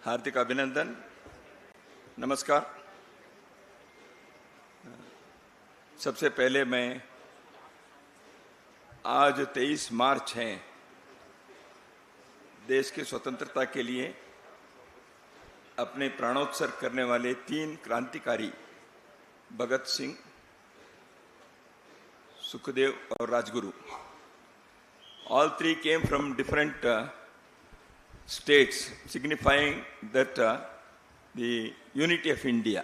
हार्दिक अभिनंदन, नमस्कार। सबसे पहले मैं आज 23 मार्च है, देश की स्वतंत्रता के लिए अपने प्राणोत्सर्ग करने वाले 3 क्रांतिकारी भगत सिंह, सुखदेव और Rajguru, all 3 came from different states, signifying that the unity of India,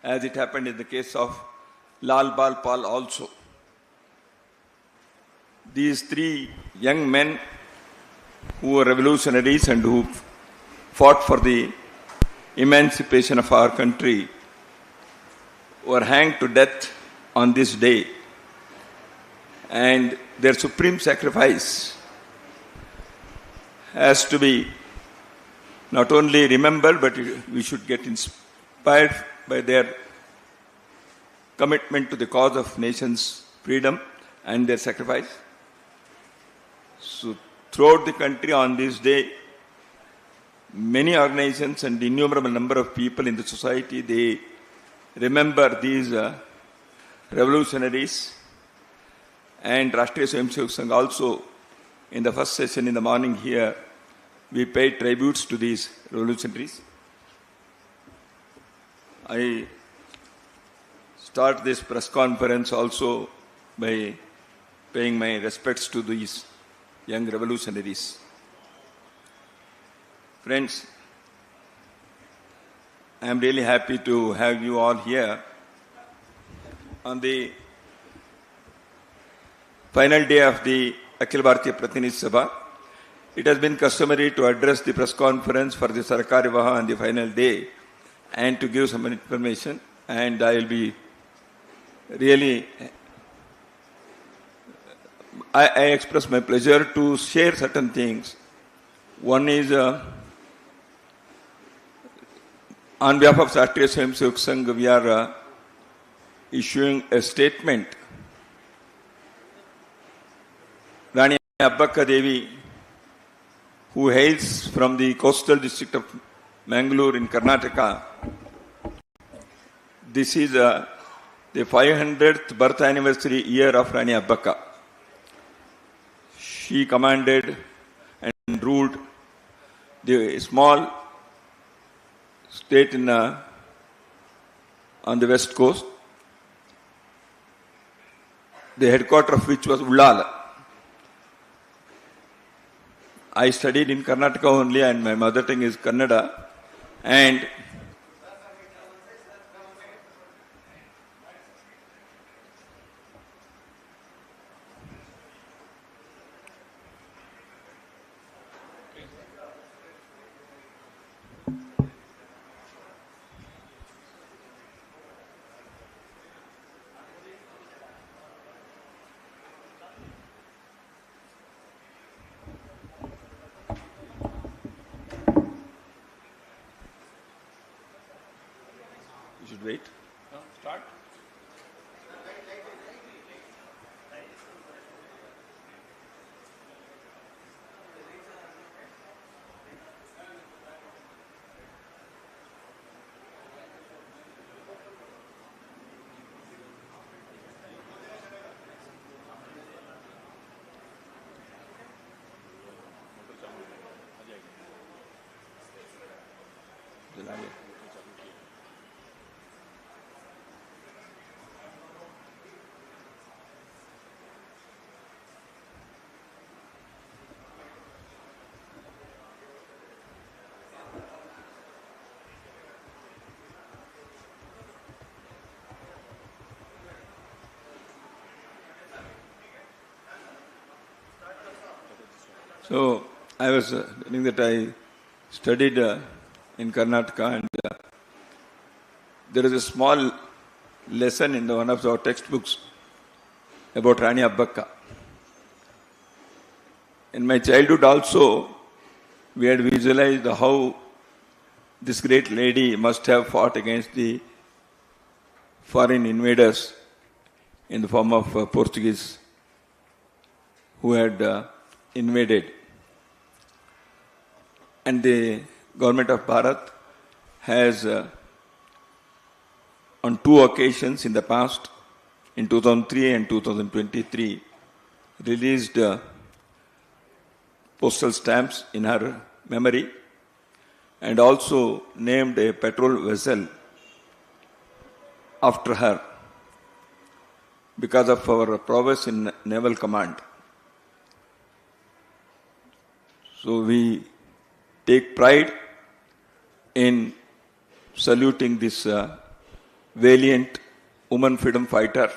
as it happened in the case of Lal Bal Pal also. These 3 young men who were revolutionaries and who fought for the emancipation of our country were hanged to death on this day, and their supreme sacrifice has to be not only remembered, but we should get inspired by their commitment to the cause of nation's freedom and their sacrifice. So throughout the country on this day, many organizations and innumerable number of people in the society, they remember these revolutionaries. And Rashtriya Swayamsevak Sangh also, in the first session in the morning here, we paid tributes to these revolutionaries. I start this press conference also by paying my respects to these young revolutionaries. Friends, I am really happy to have you all here on the final day of the Akhil Bharatiya Pratinidhi Sabha. It has been customary to address the press conference for the Sarakaryavah on the final day and to give some information, and I will be really, I express my pleasure to share certain things. One is, on behalf of Rashtriya Swayamsevak Sangh, we are issuing a statement. Rani Abbakka Devi, who hails from the coastal district of Mangaluru in Karnataka, this is the 500th birth anniversary year of Rani Abbakka. She commanded and ruled the small state in on the west coast, the headquarters of which was Ullal. I studied in Karnataka only, and my mother tongue is Kannada. And should wait. No, start. So I was telling that I studied in Karnataka, and there is a small lesson in one of our textbooks about Rani Abbakka. In my childhood also, we had visualized how this great lady must have fought against the foreign invaders in the form of Portuguese who had invaded. And the government of Bharat has, on two occasions in the past, in 2003 and 2023, released postal stamps in her memory and also named a patrol vessel after her because of our prowess in naval command. So we take pride in saluting this valiant woman freedom fighter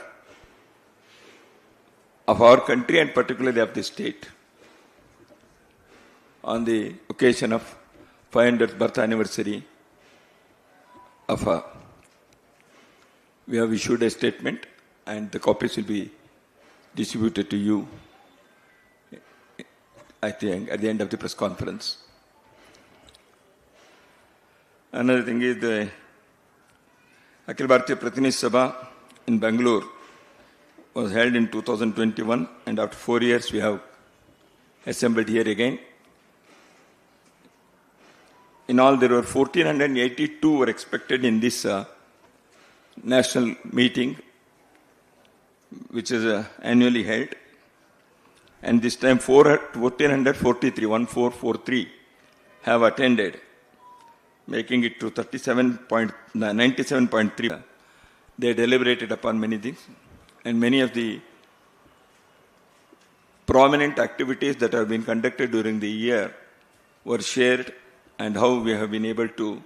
of our country and particularly of the state on the occasion of 500th birth anniversary of her. We have issued a statement and the copies will be distributed to you at the end of the press conference. Another thing is the Akhil Bharatiya Pratinidhi Sabha in Bengaluru was held in 2021 and after 4 years we have assembled here again. In all there were 1482 were expected in this national meeting which is annually held, and this time 1443 have attended, making it to 97.3. They deliberated upon many things, and many of the prominent activities that have been conducted during the year were shared, and how we have been able to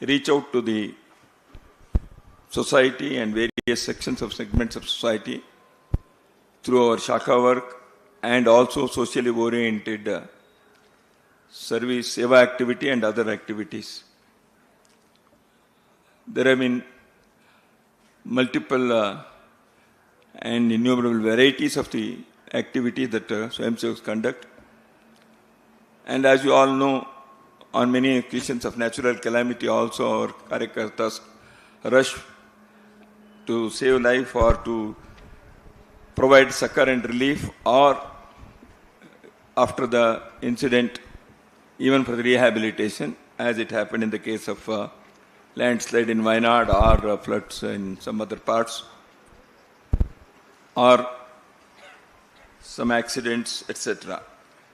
reach out to the society and various segments of society through our Shaka work and also socially oriented service, seva activity and other activities. There have been multiple and innumerable varieties of the activities that Swayamsevaks conduct. And as you all know, on many occasions of natural calamity also our Karyakartas rush to save life or to provide succor and relief, or after the incident, even for the rehabilitation, as it happened in the case of landslide in Wayanad or floods in some other parts, or some accidents, etc.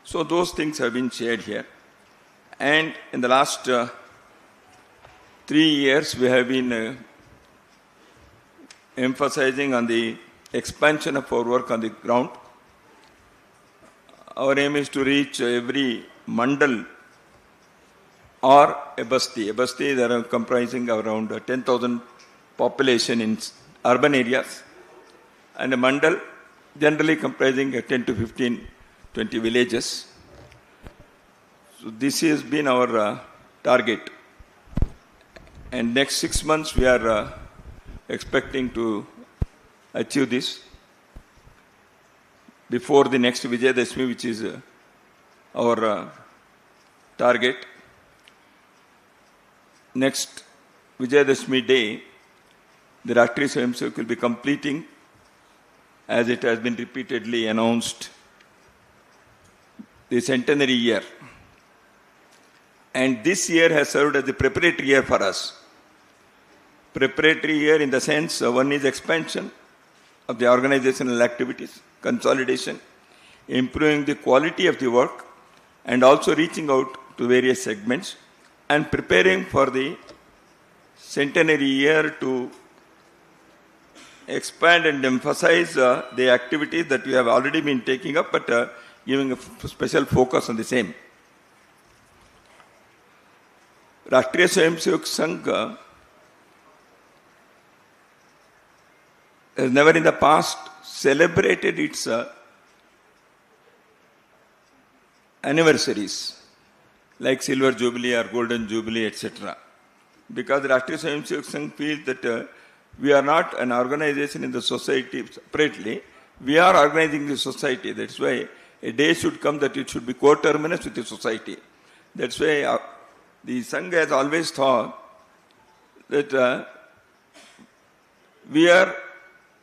So those things have been shared here. And in the last 3 years, we have been emphasizing on the expansion of our work on the ground. Our aim is to reach every mandal or a basti. A basti, they are comprising around 10,000 population in urban areas, and a mandal generally comprising 10 to 15, 20 villages. So this has been our target. And next 6 months we are expecting to achieve this before the next Vijayadashmi, which is our target. Next Vijayadashmi day, the Rashtriya Swayamsevak will be completing, as it has been repeatedly announced, the centenary year. And this year has served as the preparatory year for us. Preparatory year in the sense, one is expansion of the organizational activities, consolidation, improving the quality of the work, and also reaching out to various segments, and preparing for the centenary year to expand and emphasize the activities that we have already been taking up, but giving a special focus on the same. Rashtriya Swayamsevak Sangh has never in the past celebrated its anniversaries like Silver Jubilee or Golden Jubilee, etc. Because Rashtriya Swayamsevak Sangh feels that we are not an organization in the society separately, we are organizing the society. That's why a day should come that it should be coterminous with the society. That's why the Sangh has always thought that we are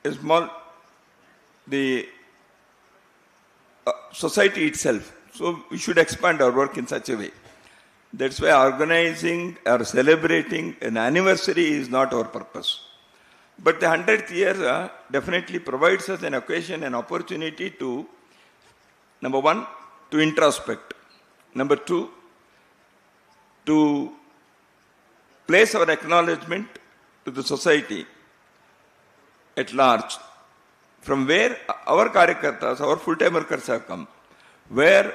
a small, the society itself. So we should expand our work in such a way. That's why organizing or celebrating an anniversary is not our purpose. But the 100th year definitely provides us an occasion, an opportunity to, number one, to introspect. Number two, to place our acknowledgement to the society at large, from where our karyakartas, our full-time workers have come, where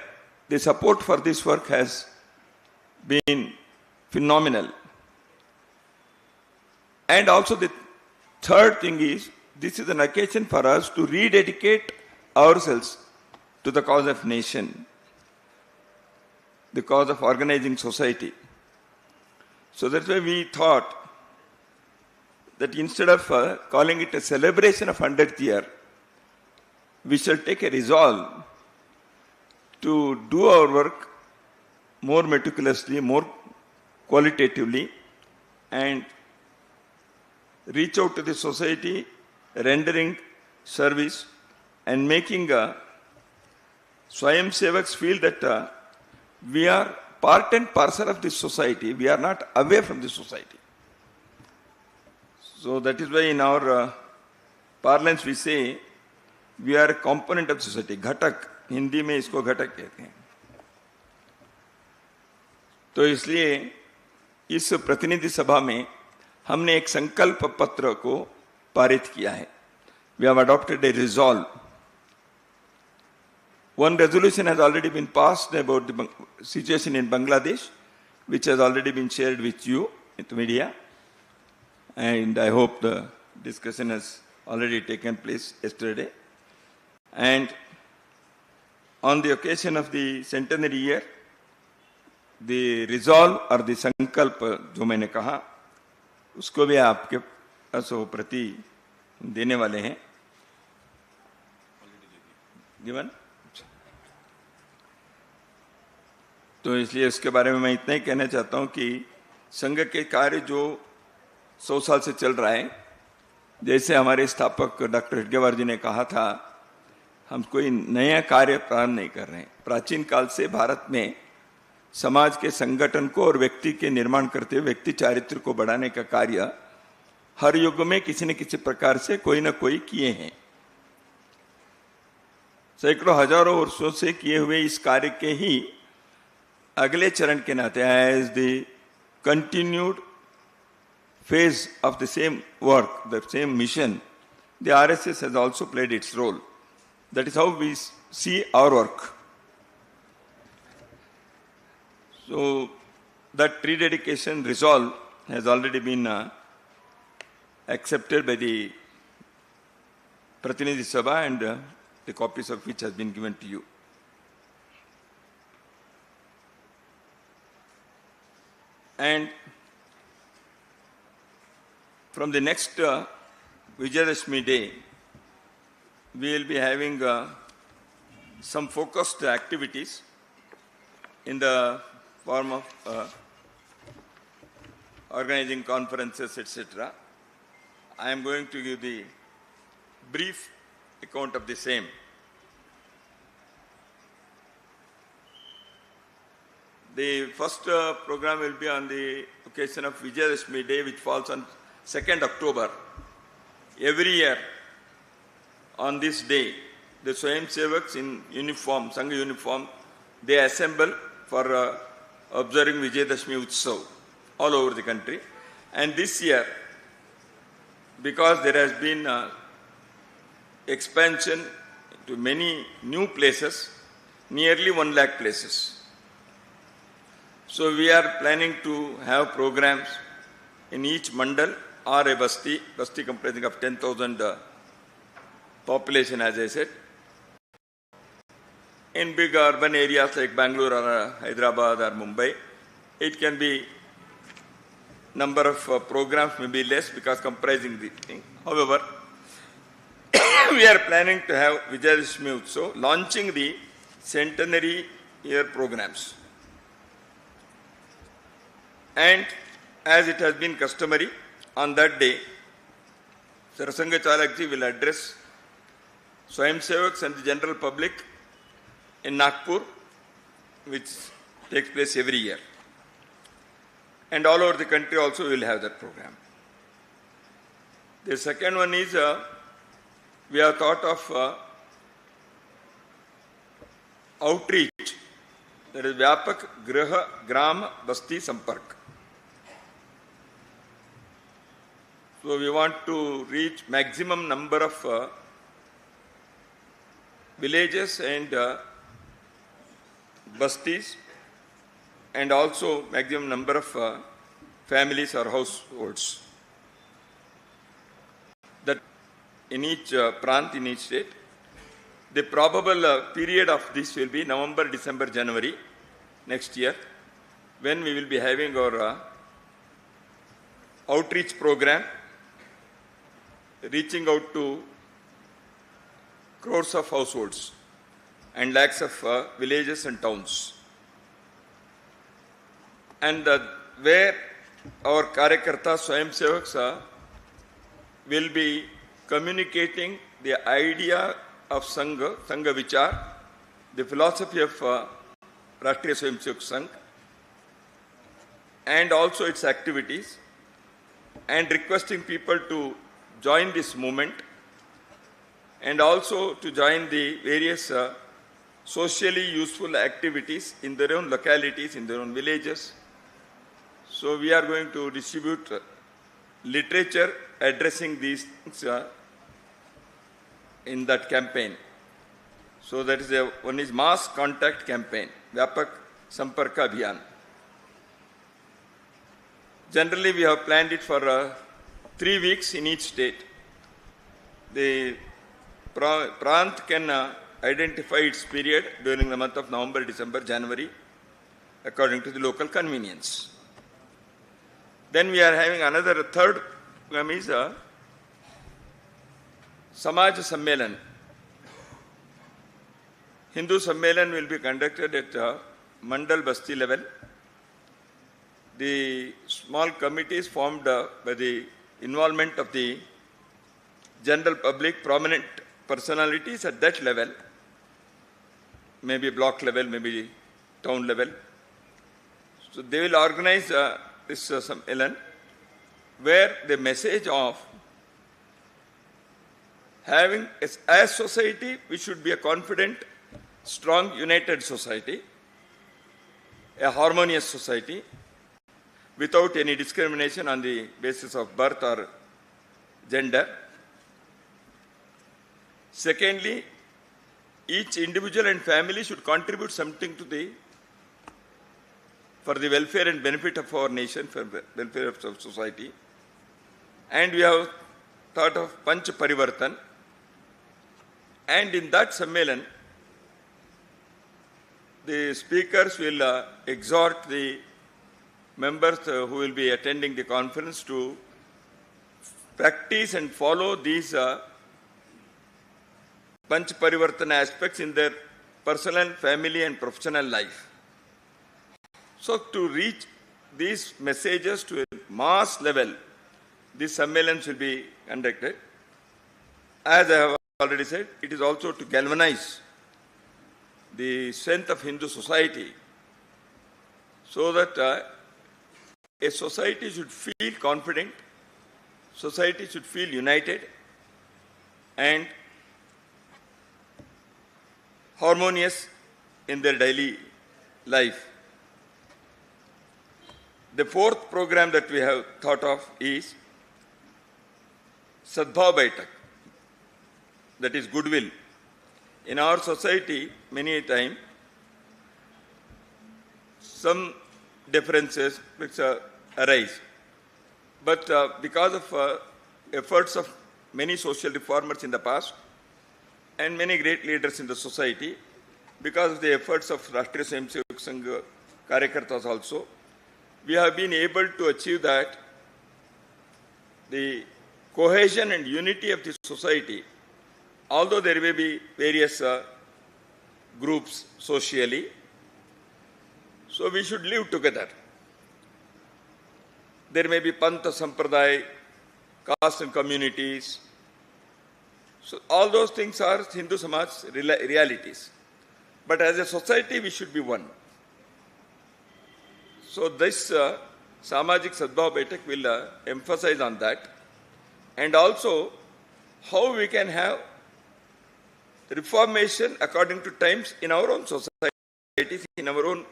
the support for this work has been phenomenal. And also the third thing is, this is an occasion for us to rededicate ourselves to the cause of nation, the cause of organizing society. So that's why we thought that instead of calling it a celebration of 100th year, we shall take a resolve to do our work more meticulously, more qualitatively, and reach out to the society, rendering service and making Swayam Sevaks feel that we are part and parcel of this society. We are not away from this society. So that is why in our parlance we say we are a component of society. Ghatak, Hindi में इसको घटक कहते हैं. तो इसलिए इस प्रतिनिधि सभा में हमने एक संकल्प पत्र को पारित किया है. We have adopted a resolve. One resolution has already been passed about the situation in Bangladesh, which has already been shared with you in the media. And I hope the discussion has already taken place yesterday. And on the occasion of the centenary year, the resolve or the sankalp जो मैंने कहा, उसको भी आपके पास प्रति देने वाले हैं. Given? तो इसलिए इसके बारे में मैं इतना ही कहना चाहता हूं कि संघ के कार्य जो 100 साल से चल रहा है, जैसे हमारे स्थापक डॉक्टर हेडगेवार जी ने कहा था, हम कोई नया कार्य प्रारंभ नहीं कर रहे हैं. प्राचीन काल से भारत में समाज के संगठन को और व्यक्ति के निर्माण करते हुए व्यक्ति चारित्र को बढ़ाने का कार्य हर युग में किसी न किसी प्रकार से कोई न कोई किए हैं. सैकड़ों हजारों वर्षों से किए हुए इस कार्य के ही अगले चरण के नाते, as the continued phase of the same work, the same mission, the RSS has also played its role. That is how we see our work. So that rededication resolve has already been accepted by the Pratinidhi Sabha, and the copies of which has been given to you. And from the next Vijayadashmi day, we will be having some focused activities in the form of organizing conferences, etc. I am going to give the brief account of the same. The first program will be on the occasion of Vijayadashmi day, which falls on 2nd October. Every year on this day, the Swayam Sevaks in uniform, Sangha uniform, they assemble for observing Vijayadashmi Utsav all over the country. And this year, because there has been expansion to many new places, nearly 1 lakh places. So we are planning to have programs in each mandal or a basti comprising of 10,000 population, as I said. In big urban areas like Bengaluru or Hyderabad or Mumbai, it can be number of programs may be less because comprising the thing. However, we are planning to have Vijayadashmi Utsav, launching the centenary year programs. And as it has been customary, on that day, Sarasanga Chalakji will address Swayam Sevaks and the general public in Nagpur, which takes place every year. and all over the country also we will have that program. The second one is we have thought of outreach, that is Vyapak Graha Gram Basti Sampark. So we want to reach maximum number of villages and bastis, and also maximum number of families or households. That in each prant, in each state, the probable period of this will be November, December, January next year, when we will be having our outreach program, reaching out to crores of households and lakhs of villages and towns. And where our Karyakarta Swayamsevaks will be communicating the idea of Sangha, Sangha Vichar, the philosophy of Rashtriya Swayamsevak Sangh, and also its activities, and requesting people to join this movement, and also to join the various socially useful activities in their own localities, in their own villages. So we are going to distribute literature addressing these things in that campaign. So that is one is mass contact campaign, Vyapak Samparka Abhiyan. Generally we have planned it for 3 weeks in each state. The Prant can identify its period during the month of November, December, January, according to the local convenience. Then we are having another third program is Samaj Sammelan. Hindu Sammelan will be conducted at Mandal Basti level. The small committees formed by the involvement of the general public, prominent personalities at that level, maybe block level, maybe town level. So they will organize this Sammelan, where the message of having, as society, we should be a confident, strong, united society, a harmonious society, without any discrimination on the basis of birth or gender. Secondly, each individual and family should contribute something to for the welfare and benefit of our nation, for the welfare of society. And we have thought of Panch Parivartan. And in that Sammelan, the speakers will exhort the members who will be attending the conference to practice and follow these Panch Parivartana aspects in their personal, family and professional life. So to reach these messages to a mass level, these Sammelans will be conducted. As I have already said, it is also to galvanize the strength of Hindu society, so that a society should feel confident, society should feel united and harmonious in their daily life. The fourth program that we have thought of is Sadbhav Baitak, that is goodwill. In our society, many a time, some differences which arise. But because of efforts of many social reformers in the past and many great leaders in the society, because of the efforts of Rashtriya Swayamsevak Sangh Karyakartas also, we have been able to achieve that the cohesion and unity of the society, although there may be various groups socially, so we should live together. There may be Pantha Sampradaya, caste and communities. So all those things are Hindu Samaj realities. But as a society, we should be one. So this Samajik Sadbhav Baitak will emphasize on that, and also how we can have reformation according to times in our own societies, in our own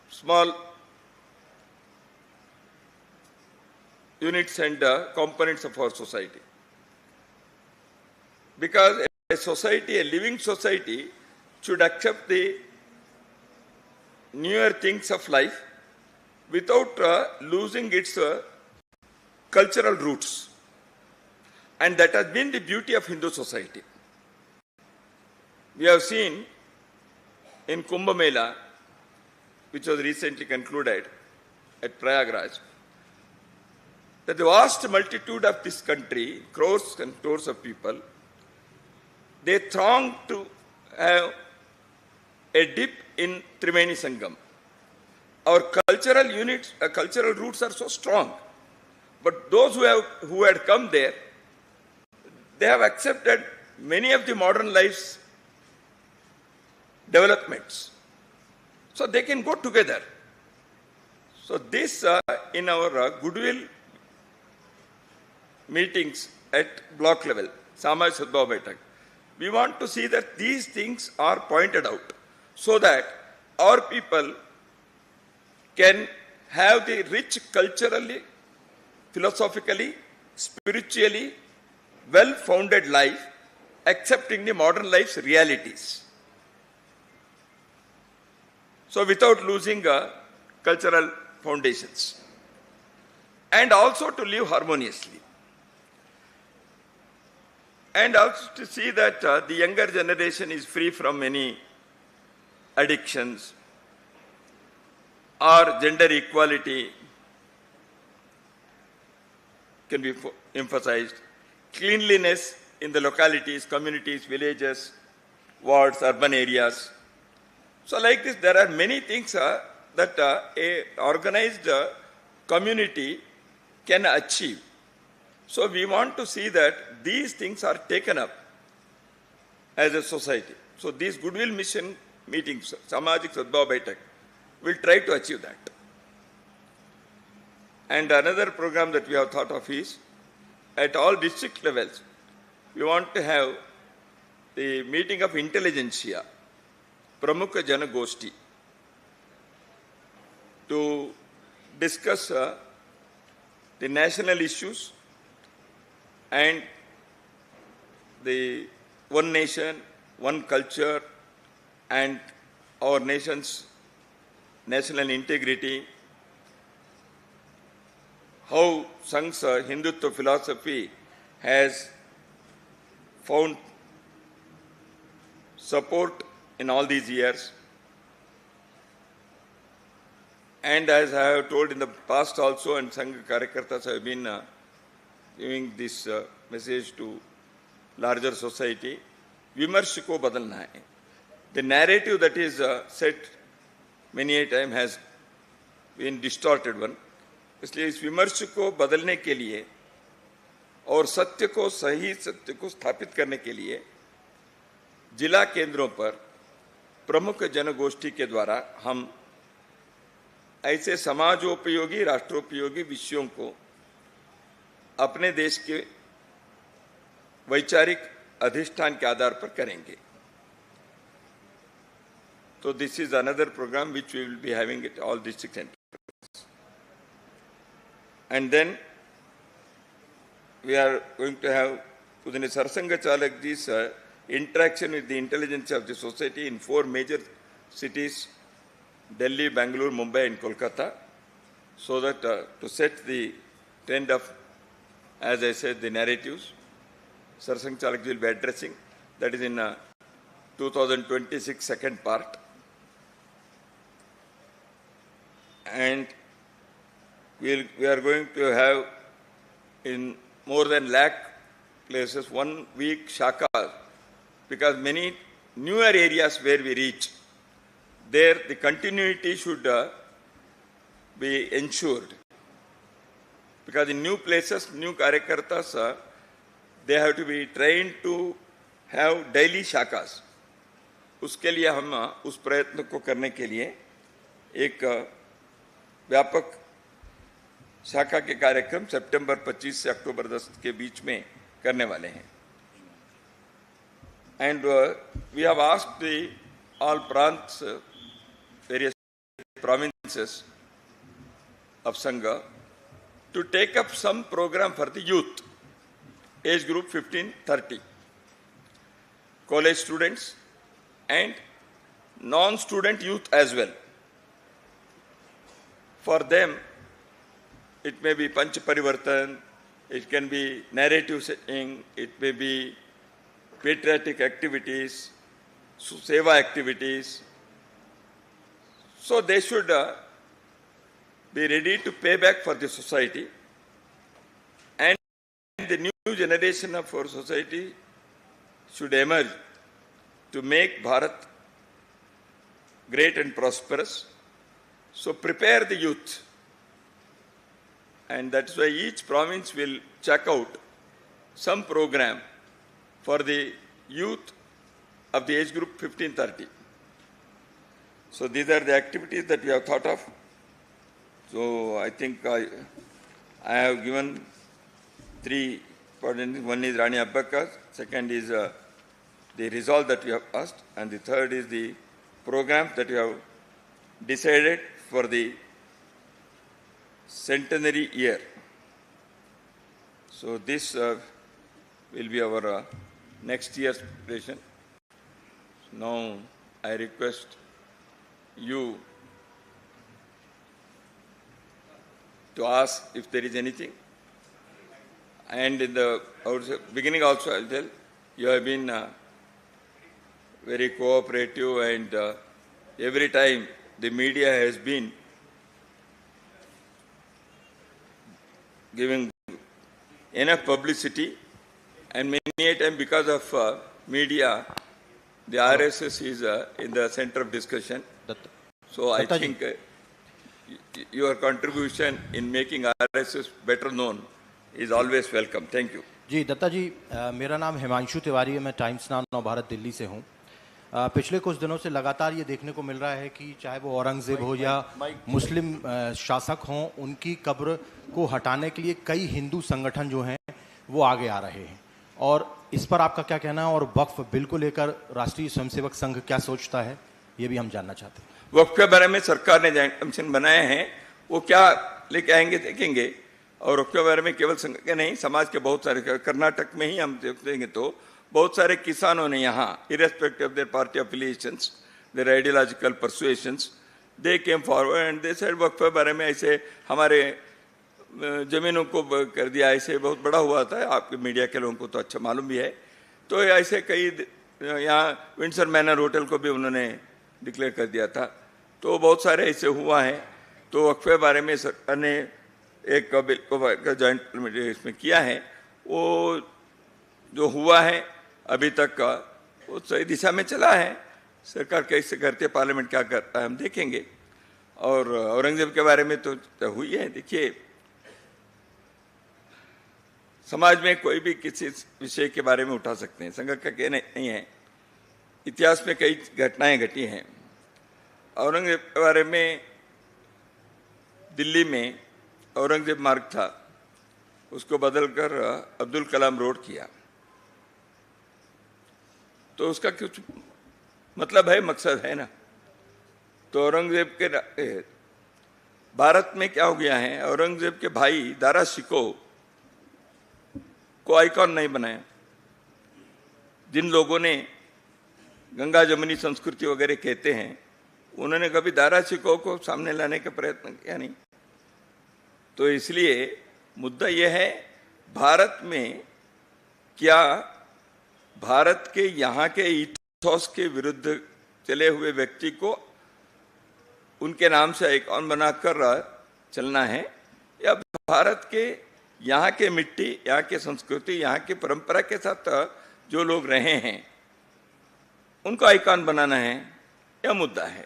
small units and components of our society. Because a society, a living society, should accept the newer things of life without losing its cultural roots. And that has been the beauty of Hindu society. We have seen in Kumbh Mela, which was recently concluded at Prayagraj, that the vast multitude of this country, crores and crores of people, they throng to have a dip in Triveni Sangam. Our cultural units, cultural roots are so strong, but those who had come there, they have accepted many of the modern life's developments. So they can go together. So this in our goodwill meetings at block level, Samaj Sadbhav Baitak, we want to see that these things are pointed out so that our people can have the rich culturally, philosophically, spiritually, well-founded life, accepting the modern life's realities. So without losing cultural foundations. And also to live harmoniously. And also to see that the younger generation is free from any addictions or gender equality can be emphasized. Cleanliness in the localities, communities, villages, wards, urban areas. So like this, there are many things that a organized community can achieve. So we want to see that these things are taken up as a society. So these goodwill mission meetings, Samajik Sadbhav Baitak, will try to achieve that. And another program that we have thought of is, at all district levels, we want to have the meeting of intelligentsia, Pramukha Jana Goshti, to discuss the national issues and the one nation, one culture, and our nation's national integrity, how Sangh's Hindutva philosophy has found support in all these years. And as I have told in the past also, and Sangha Karyakartas have been giving this message to larger society, Vimarsh ko badalna hai. The narrative that is set many a time has been distorted one. इसलिए इस विमर्श को बदलने के लिए और सत्य को, सही सत्य को स्थापित करने के लिए जिला केंद्रों पर प्रमुख जनगोष्ठी के द्वारा हम ऐसे समाजोपयोगी, राष्ट्रोपयोगी विषयों को अपने देश के वैचारिक अधिष्ठान के आधार पर करेंगे. So this is another program which we will be having at all district centers. And then we are going to have Pudane Sarasanga Chalakji's interaction with the intelligence of the society in 4 major cities, Delhi, Bengaluru, Mumbai and Kolkata, so that to set the trend of, as I said, the narratives, Sarasanga Chalakji will be addressing. That is in 2026 second part. And we are going to have in more than lakh places 1 week shaka, because many newer areas where we reach, there the continuity should be ensured. Because in new places, new karyakartas, they have to be trained to have daily shakas. उसके लिए हम उस प्रयत्न को करने के लिए एक व्यापक शाखा के कार्यक्रम सितंबर 25 से अक्टूबर 10 के बीच में करने वाले हैं. And we have asked all prants, various provinces of Sangha to take up some program for the youth, age group 15-30, college students and non-student youth as well. For them, it may be Panch Parivartan, it can be narrative setting, it may be patriotic activities, seva activities. So they should be ready to pay back for the society, and the new generation of our society should emerge to make Bharat great and prosperous. So prepare the youth, and that's why each province will check out some program for the youth of the age group 15-30. So these are the activities that we have thought of. So I think I have given three important things. One is Rani Abbakka, second is the resolve that we have asked, and the third is the program that we have decided for the Centenary year. So this will be our next year's preparation. Now I request you to ask if there is anything. And in the beginning also I'll tell, you have been very cooperative, and every time the media has been giving enough publicity, and many a time because of media, the RSS is in the center of discussion. So I think your contribution in making RSS better known is always welcome. Thank you. जी दत्ता जी, मेरा नाम हिमांशु तिवारी है. मैं times now नव भारत दिल्ली से हूँ. पिछले कुछ दिनों से लगातार ये देखने को मिल रहा है कि चाहे वो औरंगजेब हो या मुस्लिम शासक हों, उनकी कब्र को हटाने के लिए कई हिंदू संगठन जो हैं वो आगे आ रहे हैं. और इस पर आपका क्या कहना है, और वक्फ बिल को लेकर राष्ट्रीय स्वयंसेवक संघ क्या सोचता है, ये भी हम जानना चाहते हैं. वक्फ के बारे में सरकार ने जॉइंट कमीशन बनाए हैं, वो क्या लेके आएंगे देखेंगे. और वक्फ के बारे में केवल संघ के नहीं, समाज के बहुत सारे, कर्नाटक में ही हम देखेंगे तो बहुत सारे किसानों ने यहाँ, irrespective of their party affiliations, their ideological persuasions, they came forward and they said वक्फ के बारे में ऐसे हमारे जमीनों को कर दिया, ऐसे बहुत बड़ा हुआ था. आपके मीडिया के लोगों को तो अच्छा मालूम भी है. तो ऐसे कई, यहाँ विंडसर मैनर होटल को भी उन्होंने डिक्लेयर कर दिया था. तो बहुत सारे ऐसे हुआ है. तो वक्फ के बारे में सरकार ने एक बिल को जॉइंट इसमें किया है. वो जो हुआ है अभी तक का, वो सही दिशा में चला है. सरकार कैसे करती है, पार्लियामेंट क्या करता है, हम देखेंगे. और औरंगजेब के बारे में तो हुई है. देखिए, समाज में कोई भी किसी विषय के बारे में उठा सकते हैं, संघ का कहना नहीं है. इतिहास में कई घटनाएं घटी हैं. औरंगजेब के बारे में दिल्ली में औरंगजेब मार्ग था, उसको बदलकर अब्दुल कलाम रोड किया. तो उसका कुछ मतलब है, मकसद है ना. तो औरंगजेब के भारत में क्या हो गया है, औरंगजेब के भाई दारा शिको को आइकॉन नहीं बनाया. जिन लोगों ने गंगा जमुनी संस्कृति वगैरह कहते हैं, उन्होंने कभी दारा शिको को सामने लाने का प्रयत्न किया नहीं. तो इसलिए मुद्दा यह है, भारत में क्या भारत के यहाँ के इथोस के विरुद्ध चले हुए व्यक्ति को उनके नाम से आइकॉन बनाकर चलना है, या भारत के यहाँ के मिट्टी, यहाँ के संस्कृति, यहाँ की परंपरा के साथ जो लोग रहे हैं उनको आइकॉन बनाना है, यह मुद्दा है.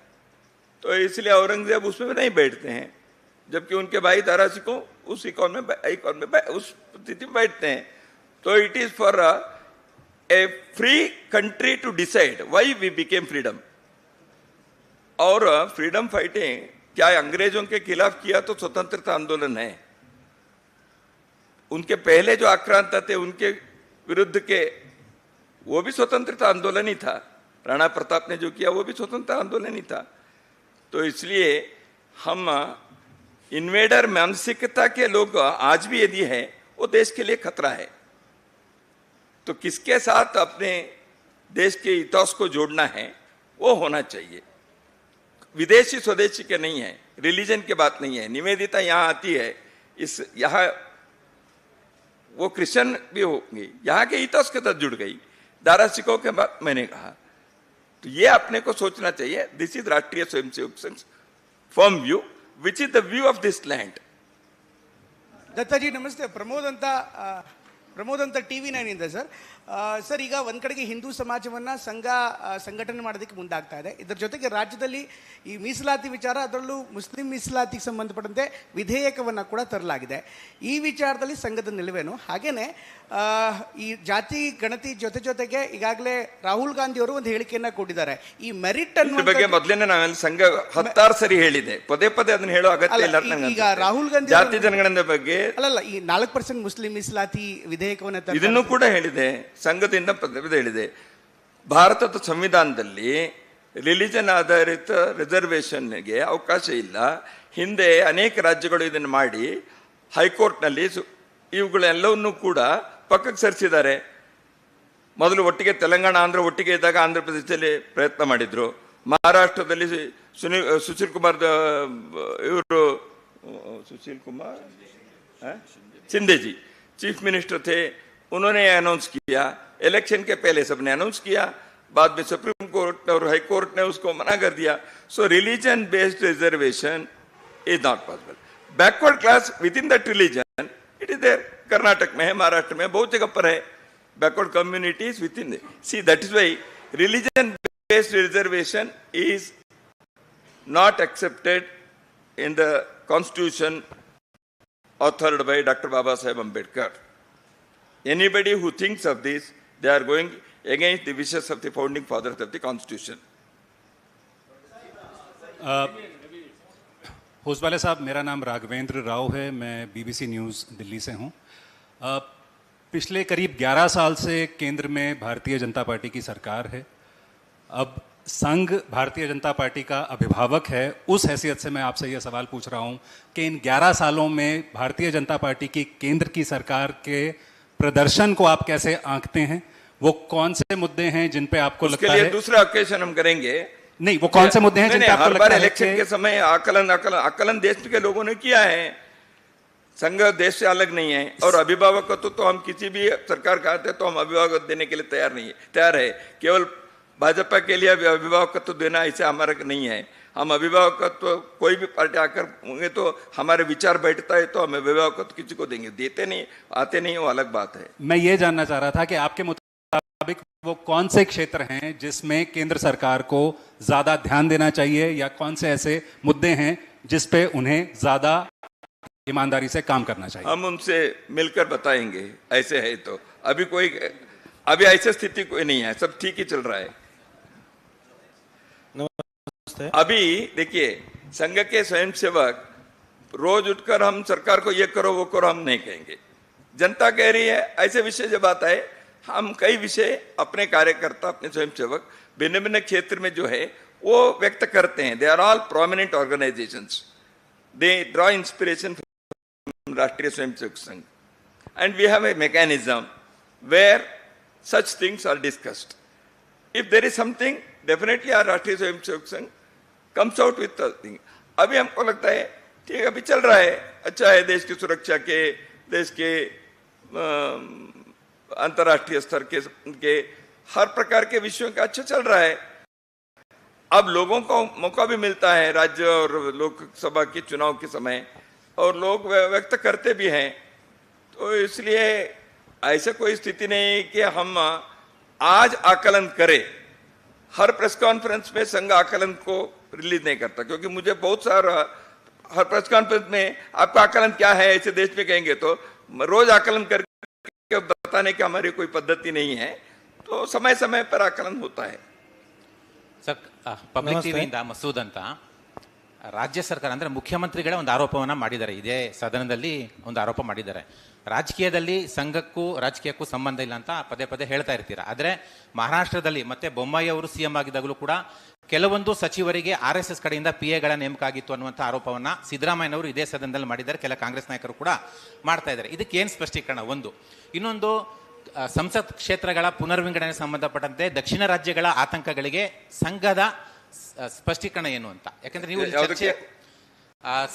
तो इसलिए औरंगजेब उसमें नहीं बैठते हैं, जबकि उनके भाई दारा सिको उस आइकॉन में उस स्थिति में बैठते हैं. तो it is for a free country to decide why we became freedom. और फ्रीडम फाइटिंग क्या अंग्रेजों के खिलाफ किया तो स्वतंत्रता आंदोलन है, उनके पहले जो आक्रांत थे उनके विरुद्ध के वो भी स्वतंत्रता आंदोलन ही था, राणा प्रताप ने जो किया वो भी स्वतंत्रता आंदोलन ही था। तो इसलिए हम इन्वेडर मानसिकता के लोग आज भी यदि है वो देश के लिए खतरा है। तो किसके साथ अपने देश के इतिहास को जोड़ना है वो होना चाहिए, विदेशी स्वदेशी के नहीं है, रिलीजन की बात नहीं है। निवेदिता यहाँ आती है, इस यहाँ वो क्रिश्चियन भी होंगी, यहाँ के इतिहास के साथ जुड़ गई, दारा सिखों के बाद मैंने कहा। तो ये अपने को सोचना चाहिए, this is Rashtriya Swayamsevak Sangh firm view which is the view of this land. Datta ji नमस्ते, ಪ್ರಮೋದ್ ಅಂತ TV9 ಇಂದ ಸರ್. ಸರ್, ಈಗ ಒಂದು ಕಡೆಗೆ ಹಿಂದೂ ಸಮಾಜವನ್ನು ಸಂಘಟನೆ ಮಾಡೋದಕ್ಕೆ ಮುಂದಾಗ್ತಾ ಇದೆ. ಇದರ ಜೊತೆಗೆ ರಾಜ್ಯದಲ್ಲಿ ಈ ಮೀಸಲಾತಿ ವಿಚಾರ, ಅದರಲ್ಲೂ ಮುಸ್ಲಿಂ ಮೀಸಲಾತಿಗೆ ಸಂಬಂಧಪಟ್ಟಂತೆ ವಿಧೇಯಕವನ್ನು ಕೂಡ ತರಲಾಗಿದೆ. ಈ ವಿಚಾರದಲ್ಲಿ ಸಂಘದ ನಿಲುವೇನು? ಹಾಗೇನೆ ಈ ಜಾತಿ ಗಣತಿ ಜೊತೆಗೆ ಈಗಾಗಲೇ ರಾಹುಲ್ ಗಾಂಧಿ ಅವರು ಒಂದು ಹೇಳಿಕೆಯನ್ನ ಕೊಟ್ಟಿದ್ದಾರೆ. ಈ ಮೆರಿಟ್ ಅನ್ನೋ ಬಗ್ಗೆ ಮೊದಲೇನೆ ನಾನು ಸಂಘ 16 ಸರಿ ಹೇಳಿದೆ, ಪದೇ ಅದನ್ನ ಹೇಳೋ ಅಗತ್ಯ ಇಲ್ಲ. ಈಗ ರಾಹುಲ್ ಗಾಂಧಿ ಜಾತಿ ಜನಗಣನೆ ಬಗ್ಗೆ ಅಲ್ಲಲ್ಲ, ಈ 4% ಮುಸ್ಲಿಂ ಮೀಸಲಾತಿ ವಿಧೇಯಕವನ್ನು ಇದನ್ನು ಕೂಡ ಹೇಳಿದೆ, ಸಂಘದಿಂದ ಪದೇ ಹೇಳಿದೆ. ಭಾರತದ ಸಂವಿಧಾನದಲ್ಲಿ ರಿಲಿಜನ್ ಆಧಾರಿತ ರಿಸರ್ವೇಶನ್ಗೆ ಅವಕಾಶ ಇಲ್ಲ. ಹಿಂದೆ ಅನೇಕ ರಾಜ್ಯಗಳು ಇದನ್ನು ಮಾಡಿ ಹೈಕೋರ್ಟ್ನಲ್ಲಿ ಇವುಗಳೆಲ್ಲವನ್ನೂ ಕೂಡ ಪಕ್ಕಕ್ಕೆ ಸರಿಸಿದ್ದಾರೆ. ಮೊದಲು ಒಟ್ಟಿಗೆ ತೆಲಂಗಾಣ ಆಂಧ್ರ ಒಟ್ಟಿಗೆ ಇದ್ದಾಗ ಆಂಧ್ರ ಪ್ರದೇಶದಲ್ಲಿ ಪ್ರಯತ್ನ ಮಾಡಿದ್ರು. ಮಹಾರಾಷ್ಟ್ರದಲ್ಲಿ ಸುಶೀಲ್ ಕುಮಾರ್ ಇವರು सुशील कुमार शिंदे जी चीफ मिनिस्टर थे, उन्होंने अनाउंस किया, इलेक्शन के पहले सबने अनाउंस किया, बाद में सुप्रीम कोर्ट और हाई कोर्ट ने उसको मना कर दिया. So religion based reservation is not possible. Backward class within that religion it is there. Karnataka में है, महाराष्ट्र में, बहुत जगह पर है backward communities within. See that is why religion based reservation is not accepted in the constitution authored by Dr. Baba Saheb Ambedkar. Anybody who thinks of this, they are going against the wishes of the founding fathers of the constitution. Hosabale साहब, मेरा नाम राघवेंद्र राव है, मैं BBC news Delhi से हूँ. पिछले करीब 11 साल से केंद्र में भारतीय जनता पार्टी की सरकार है. अब संघ भारतीय जनता पार्टी का अभिभावक है, उस हैसियत से मैं आपसे यह सवाल पूछ रहा हूं कि इन 11 सालों में भारतीय जनता पार्टी की केंद्र की सरकार के प्रदर्शन को आप कैसे आंकते हैं? वो कौन से मुद्दे हैं जिन पे आपको लगता है? दूसरा ओकेजन हम करेंगे. नहीं, वो कौन से मुद्दे हैं जिन पे आपको लगता है? इलेक्शन के समय आकलन देश के लोगों ने किया है. संघ देश से अलग नहीं है, और अभिभावकत्व तो हम किसी भी सरकार का आते तो हम अभिभावक देने के लिए तैयार है. केवल भाजपा के लिए अभिभावकत्व देना ऐसे हमारा नहीं है. हम अभिभावकत्व कोई भी पार्टी आकर होंगे तो हमारे विचार बैठता है तो हम अभिभावकत्व किसी को देंगे, देते नहीं आते नहीं, वो अलग बात है. मैं ये जानना चाह रहा था कि आपके मुताबिक वो कौन से क्षेत्र हैं जिसमें केंद्र सरकार को ज्यादा ध्यान देना चाहिए, या कौन से ऐसे मुद्दे हैं जिस पे उन्हें ज्यादा ईमानदारी से काम करना चाहिए? हम उनसे मिलकर बताएंगे. ऐसे है तो अभी ऐसी स्थिति कोई नहीं है, सब ठीक ही चल रहा है. अभी देखिए, संघ के स्वयंसेवक रोज उठकर हम सरकार को ये करो वो करो हम नहीं कहेंगे. जनता कह रही है, ऐसे विषय जब आता है हम कई विषय अपने कार्यकर्ता अपने स्वयंसेवक भिन्न भिन्न क्षेत्र में जो है वो व्यक्त करते हैं. They are all prominent organisations, they draw inspiration from Rashtriya Swayamsevak Sangh, and we have a mechanism where such things are discussed. If there is something, definitely our राष्ट्रीय स्वयंसेवक संघ comes out with the thing. अभी हमको लगता है ठीक, अभी चल रहा है, अच्छा है, देश की सुरक्षा के, देश के अंतर्राष्ट्रीय स्तर के हर प्रकार के विषयों का अच्छा चल रहा है. अब लोगों को मौका भी मिलता है राज्य और लोकसभा के चुनाव के समय, और लोग व्यक्त करते भी हैं. तो इसलिए ऐसा कोई स्थिति नहीं कि हम आज आकलन करें. हर प्रेस कॉन्फ्रेंस में संघ आकलन को रिलीज नहीं करता, क्योंकि मुझे बहुत सारा हर प्रेस कॉन्फ्रेंस में आपका आकलन क्या है ऐसे देश में कहेंगे तो रोज आकलन करके बताने की हमारी कोई पद्धति नहीं है. तो समय समय पर आकलन होता है. सर, पब्लिक टीवी इंदा मसूद अंत ರಾಜ್ಯ ಸರ್ಕಾರ ಅಂದರೆ ಮುಖ್ಯಮಂತ್ರಿಗಳೇ ಒಂದು ಆರೋಪವನ್ನು ಮಾಡಿದ್ದಾರೆ, ಇದೇ ಸದನದಲ್ಲಿ ಒಂದು ಆರೋಪ ಮಾಡಿದ್ದಾರೆ. ರಾಜಕೀಯದಲ್ಲಿ ಸಂಘಕ್ಕೂ ರಾಜಕೀಯಕ್ಕೂ ಸಂಬಂಧ ಇಲ್ಲ ಅಂತ ಪದೇ ಪದೇ ಹೇಳ್ತಾ ಇರ್ತೀರ. ಆದರೆ ಮಹಾರಾಷ್ಟ್ರದಲ್ಲಿ ಮತ್ತೆ ಬೊಮ್ಮಾಯಿ ಅವರು CM ಆಗಿದ್ದಾಗಲೂ ಕೂಡ ಕೆಲವೊಂದು ಸಚಿವರಿಗೆ RSS ಕಡೆಯಿಂದ PAಗಳ ನೇಮಕ ಆಗಿತ್ತು ಅನ್ನುವಂಥ ಆರೋಪವನ್ನು ಸಿದ್ದರಾಮಯ್ಯನವರು ಇದೇ ಸದನದಲ್ಲಿ ಮಾಡಿದ್ದಾರೆ, ಕೆಲ ಕಾಂಗ್ರೆಸ್ ನಾಯಕರು ಕೂಡ ಮಾಡ್ತಾ ಇದ್ದಾರೆ. ಇದಕ್ಕೆ ಏನು ಸ್ಪಷ್ಟೀಕರಣ? ಒಂದು. ಇನ್ನೊಂದು, ಸಂಸತ್ ಕ್ಷೇತ್ರಗಳ ಪುನರ್ವಿಂಗಡಣೆ ಸಂಬಂಧಪಟ್ಟಂತೆ ದಕ್ಷಿಣ ರಾಜ್ಯಗಳ ಆತಂಕಗಳಿಗೆ ಸಂಘದ ಸ್ಪಷ್ಟೀಕರಣ ಏನು ಅಂತ. ಯಾಕಂದ್ರೆ ನೀವು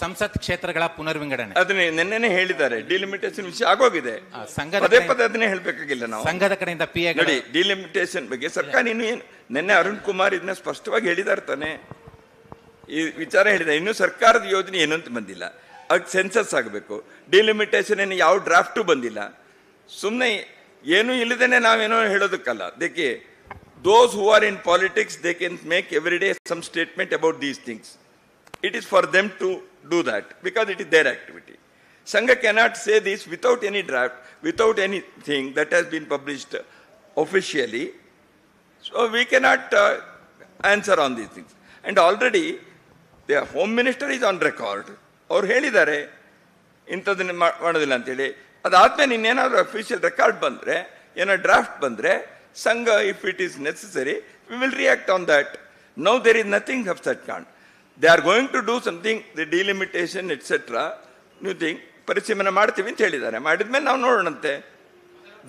ಸಂಸತ್ ಕ್ಷೇತ್ರಗಳ ಪುನರ್ವಿಂಗಡಣೆ ಅದನ್ನೇ ನಿನ್ನೆನೆ ಹೇಳಿದ್ದಾರೆ. ಡಿಲಿಮಿಟೇಷನ್ ವಿಷಯ ಆಗೋಗಿದೆ, ಪದೇ ಪದೇ ಅದನ್ನೇ ಹೇಳ್ಬೇಕಾಗಿಲ್ಲ ನಾವು. ಸಂಘದ ಕಡೆಯಿಂದ ನೋಡಿ, ಡಿಲಿಮಿಟೇಷನ್ ಬಗ್ಗೆ ಸರ್ಕಾರ ಇನ್ನು ಏನು, ನಿನ್ನೆ ಅರುಣ್ ಕುಮಾರ್ ಇದನ್ನ ಸ್ಪಷ್ಟವಾಗಿ ಹೇಳಿದಾರೆ ತಾನೆ, ಈ ವಿಚಾರ ಹೇಳಿದ್ದಾರೆ. ಇನ್ನು ಸರ್ಕಾರದ ಯೋಜನೆ ಏನು ಅಂತ ಬಂದಿಲ್ಲ, ಅದಕ್ಕೆ ಸೆನ್ಸಸ್ ಆಗಬೇಕು. ಡಿಲಿಮಿಟೇಷನ್ ಏನು ಯಾವ ಡ್ರಾಫ್ಟು ಬಂದಿಲ್ಲ. ಸುಮ್ಮನೆ ಏನೂ ಇಲ್ಲದೇನೆ ನಾವೇನೋ ಹೇಳೋದಕ್ಕಲ್ಲ. ಅದಕ್ಕೆ those who are in politics, they can make every day some statement about these things. It is for them to do that because it is their activity. Sangha cannot say this without any draft, without anything that has been published officially. So we cannot answer on these things. And already the Home Minister is on record. ಅವ್ರು ಹೇಳಿದ್ದಾರೆ ಇಂಥದ್ದನ್ನು ಮಾಡೋದಿಲ್ಲ ಅಂತೇಳಿ. ಅದಾದ್ಮೇಲೆ ಇನ್ನೇನಾದರೂ official record ಬಂದರೆ, ಏನೋ draft ಬಂದರೆ, Sangha, if it is necessary, we will react on that. Now there is nothing of such kind. They are going to do something, the delimitation, etc. New thing, ಪರಿಶೀಲನೆ ಮಾಡ್ತೀವಿ ಅಂತ ಹೇಳಿದ್ದಾರೆ. ಮಾಡಿದ್ಮೇಲೆ ನಾವು ನೋಡೋಣಂತೆ.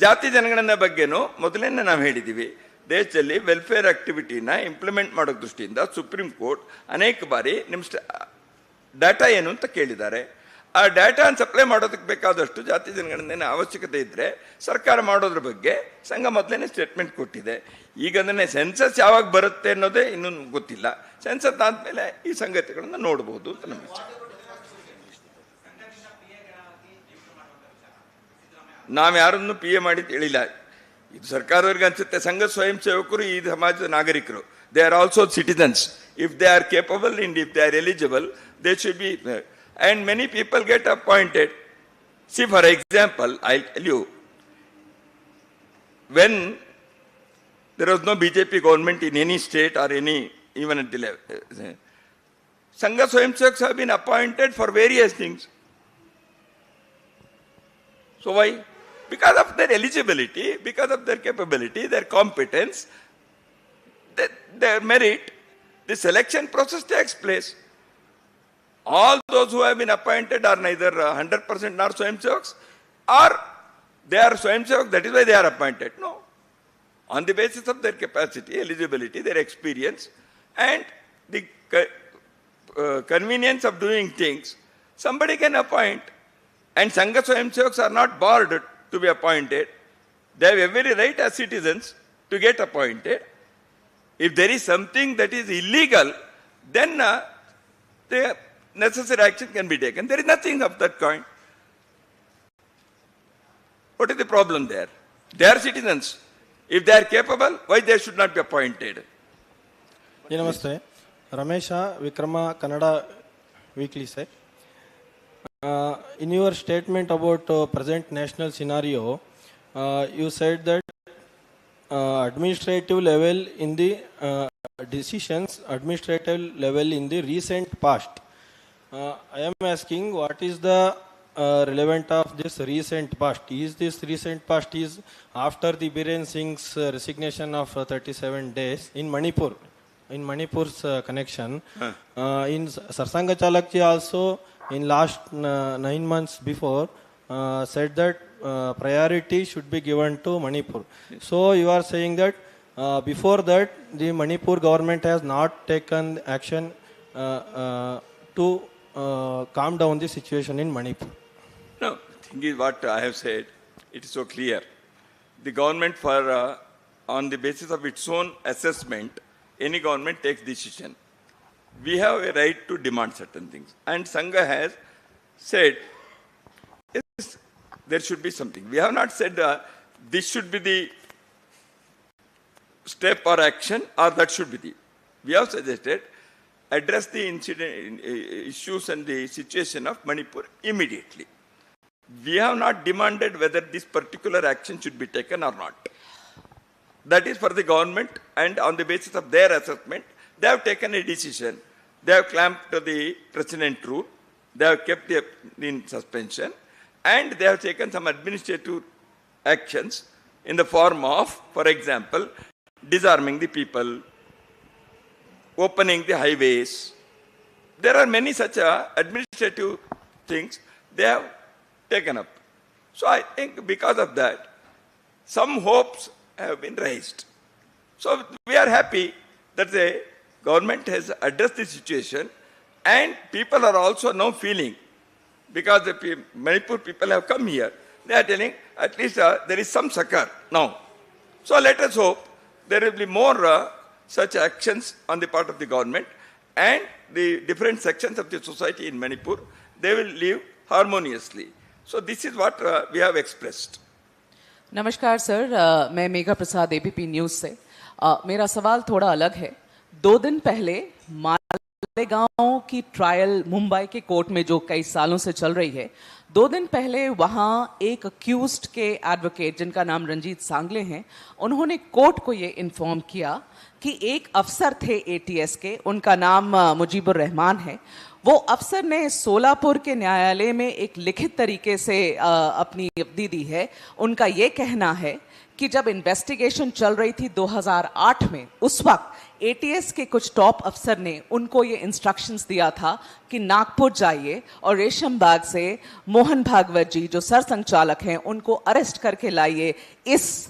ಜಾತಿ ಜನಗಣನೆ ಬಗ್ಗೆನೂ ಮೊದಲೇನೆ ನಾವು ಹೇಳಿದ್ದೀವಿ. ದೇಶದಲ್ಲಿ ವೆಲ್ಫೇರ್ ಆಕ್ಟಿವಿಟಿನ ಇಂಪ್ಲಿಮೆಂಟ್ ಮಾಡೋ ದೃಷ್ಟಿಯಿಂದ ಸುಪ್ರೀಂ ಕೋರ್ಟ್ ಅನೇಕ ಬಾರಿ ನಿಮ್ಮ ಡಾಟಾ ಏನು ಅಂತ ಕೇಳಿದ್ದಾರೆ. ಆ ಡಾಟಾನ ಸಪ್ಲೈ ಮಾಡೋದಕ್ಕೆ ಬೇಕಾದಷ್ಟು ಜಾತಿ ಜನಗಣನೆ ಅವಶ್ಯಕತೆ ಇದ್ದರೆ ಸರ್ಕಾರ ಮಾಡೋದ್ರ ಬಗ್ಗೆ ಸಂಘ ಮೊದಲೇ ಸ್ಟೇಟ್ಮೆಂಟ್ ಕೊಟ್ಟಿದೆ. ಈಗ ಅದನ್ನೇ ಸೆನ್ಸಸ್ ಯಾವಾಗ ಬರುತ್ತೆ ಅನ್ನೋದೇ ಇನ್ನೂ ಗೊತ್ತಿಲ್ಲ. ಸೆನ್ಸಸ್ ಆದಮೇಲೆ ಈ ಸಂಗತಿಗಳನ್ನು ನೋಡ್ಬೋದು ಅಂತ ನಮ್ಮ ವಿಚಾರ. ನಾವು ಯಾರನ್ನು PA ಮಾಡಿ ಹೇಳಿಲ್ಲ. ಇದು ಸರ್ಕಾರದವ್ರಿಗೆ ಅನ್ಸುತ್ತೆ. ಸಂಘ ಸ್ವಯಂ ಸೇವಕರು ಈ ಸಮಾಜದ ನಾಗರಿಕರು. They are also citizens. If they are capable and if they are eligible, they should be. And many people get appointed. See, for example, I'll tell you, when there was no BJP government in any state or any, even at the level, Sangha Swayamsevaks have been appointed for various things. So why? Because of their eligibility, because of their capability, their competence, their merit, the selection process takes place. All those who have been appointed are neither 100% nor Swayamsevaks, or they are Swayamsevaks, that is why they are appointed. No. On the basis of their capacity, eligibility, their experience, and the convenience of doing things, somebody can appoint. And Sangha Swayamsevaks are not barred to be appointed. They have every right as citizens to get appointed. If there is something that is illegal, then the necessary action can be taken. There is nothing of that kind. What is the problem there? They are citizens. If they are capable, why they should not be appointed? Namaste. Ramesha Vikrama Kannada Weekly sir. In your statement about present national scenario, you said that administrative level in the decisions, administrative level in the recent past. I am asking, what is the relevant of this recent past? Is this recent past is after the Biren Singh's resignation of 37 days in Manipur, in Manipur's connection? In Sarsanga Chalakji also in last 9 months before said that priority should be given to Manipur. So you are saying that before that the Manipur government has not taken action to calm down the situation in Manipur. No, the thing is what I have said, it is so clear. The government on the basis of its own assessment, any government takes decision. We have a right to demand certain things. And Sangha has said, yes, there should be something. We have not said this should be the step or action or that should be the. We have suggested address the incident issues and the situation of Manipur immediately. We have not demanded whether this particular action should be taken or not. That is for the government, and on the basis of their assessment, they have taken a decision. they have clamped the president rule, they have kept it in suspension, and they have taken some administrative actions in the form of, for example, disarming the people, opening the highways. There are many such administrative things they have taken up. So I think because of that, some hopes have been raised. So we are happy that the government has addressed the situation, and people are also now feeling, because the Manipur people have come here, they are telling at least there is some succor now. So let us hope there will be more such actions on the part of the government, and the different sections of the society in Manipur, they will live harmoniously. So this is what we have expressed. नमस्कार sir, मैं मेघा प्रसाद ABP news से। मेरा सवाल थोड़ा अलग है। 2 दिन पहले मालेगांव की ट्रायल मुंबई के कोर्ट में जो कई सालों से चल रही है, 2 दिन पहले वहां एक अक्यूज्ड के एडवोकेट जिनका नाम रंजीत सांगले हैं, उन्होंने कोर्ट को ये इन्फॉर्म किया कि एक अफसर थे एटीएस के, उनका नाम मुजीबुर रहमान है। वो अफसर ने सोलापुर के न्यायालय में एक लिखित तरीके से अपनी अवधि दी है। उनका ये कहना है कि जब इन्वेस्टिगेशन चल रही थी 2008 में, उस वक्त एटीएस के कुछ टॉप अफसर ने उनको ये इंस्ट्रक्शंस दिया था कि नागपुर जाइए और रेशम बाग से मोहन भागवत जी जो सरसंघचालक हैं उनको अरेस्ट करके लाइए इस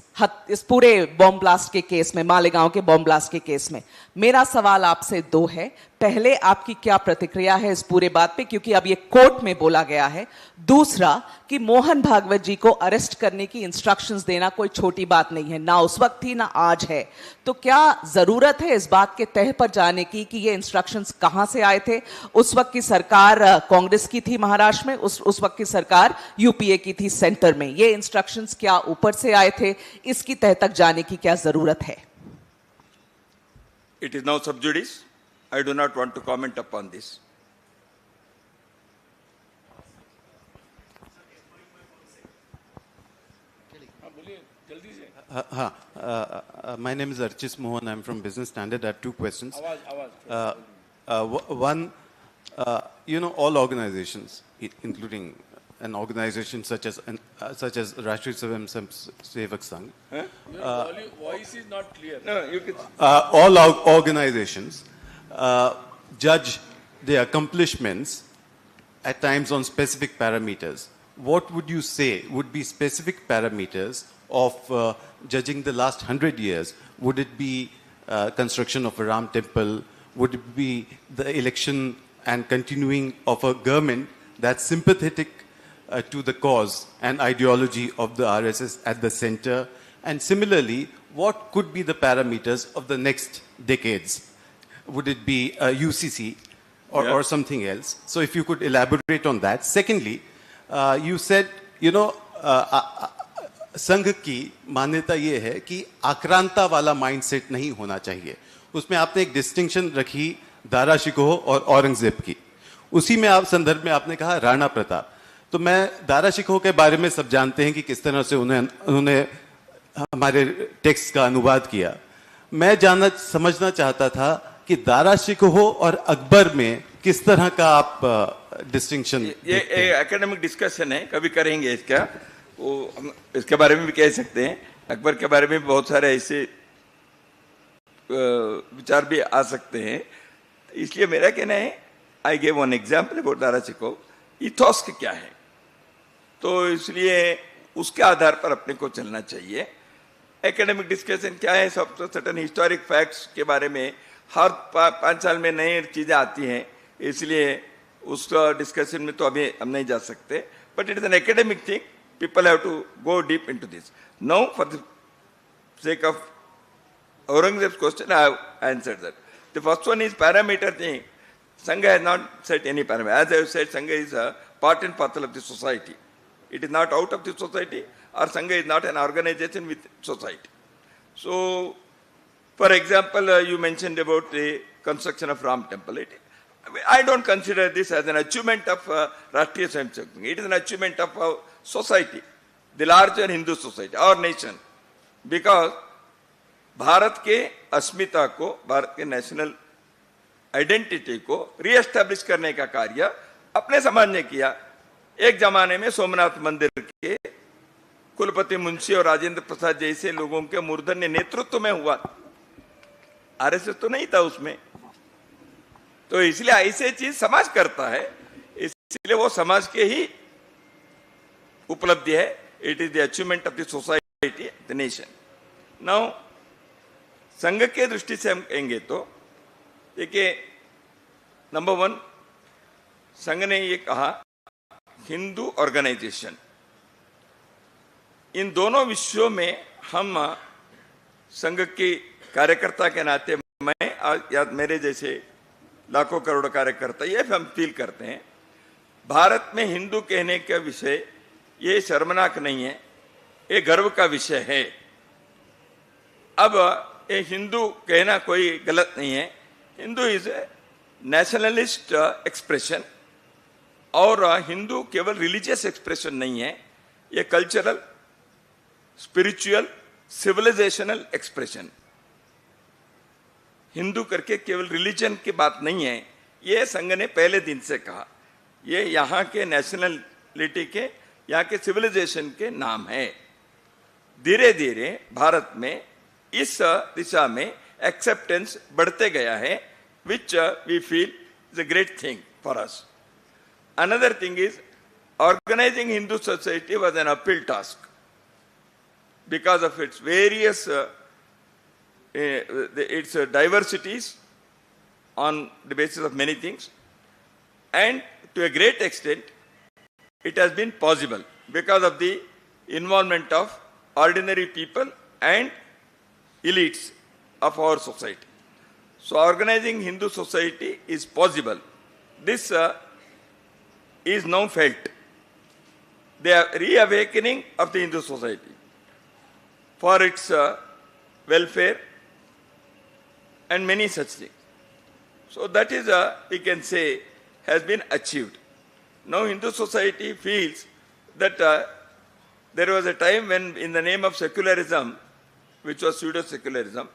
पूरे बॉम्ब ब्लास्ट के केस में, मालेगांव के बॉम्ब ब्लास्ट के केस में। मेरा सवाल आपसे 2 है। पहले, आपकी क्या प्रतिक्रिया है इस पूरे बात पे, क्योंकि अब ये कोर्ट में बोला गया है। दूसरा, कि मोहन भागवत जी को अरेस्ट करने की इंस्ट्रक्शंस देना कोई छोटी बात नहीं है, ना उस वक्त थी ना आज है। तो क्या जरूरत है इस बात के तह पर जाने की कि ये इंस्ट्रक्शंस कहां से आए थे? उस वक्त की सरकार कांग्रेस की थी महाराष्ट्र में, उस वक्त की सरकार यूपीए की थी सेंटर में। ये इंस्ट्रक्शंस क्या ऊपर से आए थे? इसकी तह तक जाने की क्या जरूरत है? It is now sub judice. I do not want to comment upon this. My name is Archis Mohan. I'm from Business Standard. I have 2 questions. One, all organizations, including an organization such as Rashtriya Swayamsevak Sangh. Your voice is not clear. No, you can. All organizations judge their accomplishments at times on specific parameters. What would you say would be specific parameters of judging the last 100 years? Would it be construction of a Ram temple? Would it be the election and continuing of a government that's sympathetic to the cause and ideology of the RSS at the center? And similarly, what could be the parameters of the next decades? Would it be UCC or something else? So if you could elaborate on that. Secondly, you said, संघ की मान्यता ये है कि आक्रांता वाला mindset नहीं होना चाहिए। उसमें आपने एक डिस्टिंक्शन रखी दारा शिकोह और औरंगजेब की। उसी में आप संदर्भ में आपने कहा राणा प्रताप। तो मैं दारा शिकोह के बारे में सब जानते हैं कि किस तरह से उन्होंने हमारे टेक्स्ट का अनुवाद किया। मैं समझना चाहता था कि दारा शिकोह और अकबर में किस तरह का आप डिस्टिंक्शन। ये एकेडमिक डिस्कशन है, कभी करेंगे इसका, वो हम इसके बारे में भी कह सकते हैं। अकबर के बारे में बहुत सारे ऐसे विचार भी आ सकते हैं। इसलिए मेरा कहना है, I gave one example about Dara Shikoh, ethos क्या है, तो इसलिए उसके आधार पर अपने को चलना चाहिए। एकेडमिक डिस्कशन क्या है, सब तो सर्टेन हिस्टोरिक फैक्ट्स के बारे में हर 5 साल में नई चीजें आती हैं, इसलिए उस डिस्कशन में तो अभी हम नहीं जा सकते। But it is an academic thing, people have to go deep into this. Now, for the sake of Aurangzeb's question, I have answered that. The first one is parameter thing. Sangha has not set any parameter. As I have said, Sangha is a part and parcel of the society. It is not out of the society, or Sangha is not an organization with society. So, for example, you mentioned about the construction of Ram temple. I don't consider this as an achievement of Rashtriya Swayamsevak Sangh. It is an achievement of society, the larger Hindu society, our nation. Because Bharat के अस्मिता को, भारत के national identity को re-establish करने का कार्य अपने समाज ने किया। एक जमाने में सोमनाथ मंदिर के कुलपति मुंशी और राजेंद्र प्रसाद जैसे लोगों के मूर्धन्य नेतृत्व में हुआ, आरएसएस तो नहीं था उसमें। तो इसलिए ऐसे चीज समाज करता है, इसलिए वो समाज के ही उपलब्धि है। It is the achievement of the society, the nation. Now संघ के दृष्टि से हम कहेंगे तो देखिए, नंबर 1, संघ ने ये कहा हिंदू ऑर्गेनाइजेशन, इन दोनों विषयों में हम संघ के कार्यकर्ता के नाते, मैं या मेरे जैसे लाखों करोड़ों कार्यकर्ता ये हम फील करते हैं, भारत में हिंदू कहने का विषय ये शर्मनाक नहीं है, ये गर्व का विषय है। अब ये हिंदू कहना कोई गलत नहीं है। Hindu is a nationalist expression, और हिंदू केवल रिलीजियस एक्सप्रेशन नहीं है, ये cultural, spiritual, civilisational expression. Hindu करके केवल रिलीजन की बात नहीं है, ये संघ ने पहले दिन से कहा। ये यहाँ के नेशनलिटी के, यहाँ के सिविलाइजेशन के नाम है। धीरे धीरे भारत में इस दिशा में एक्सेप्टेंस बढ़ते गया है, which we feel is a great thing for us. Another thing is, organizing Hindu society was an uphill task because of its various its diversities on the basis of many things, and to a great extent it has been possible because of the involvement of ordinary people and elites of our society. So organizing Hindu society is possible. This is now felt. The reawakening of the Hindu society for its welfare and many such things. So that is, we can say, has been achieved. Now Hindu society feels that there was a time when, in the name of secularism, which was pseudo-secularism,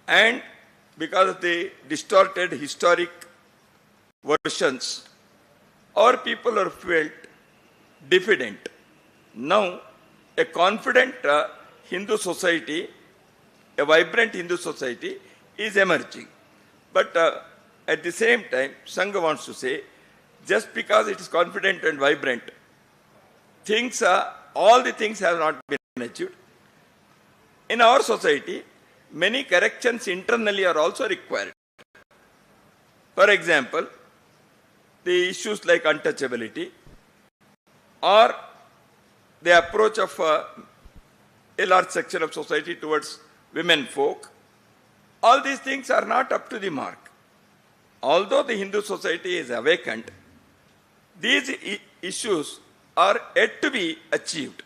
and because of the distorted historic versions, our people are felt diffident. Now, a confident Hindu society, a vibrant Hindu society is emerging. But at the same time, Sangha wants to say, just because it is confident and vibrant, things, all the things have not been achieved. In our society, many corrections internally are also required. For example, the issues like untouchability or the approach of a large section of society towards women folk, all these things are not up to the mark. Although the Hindu society is awakened, these issues are yet to be achieved.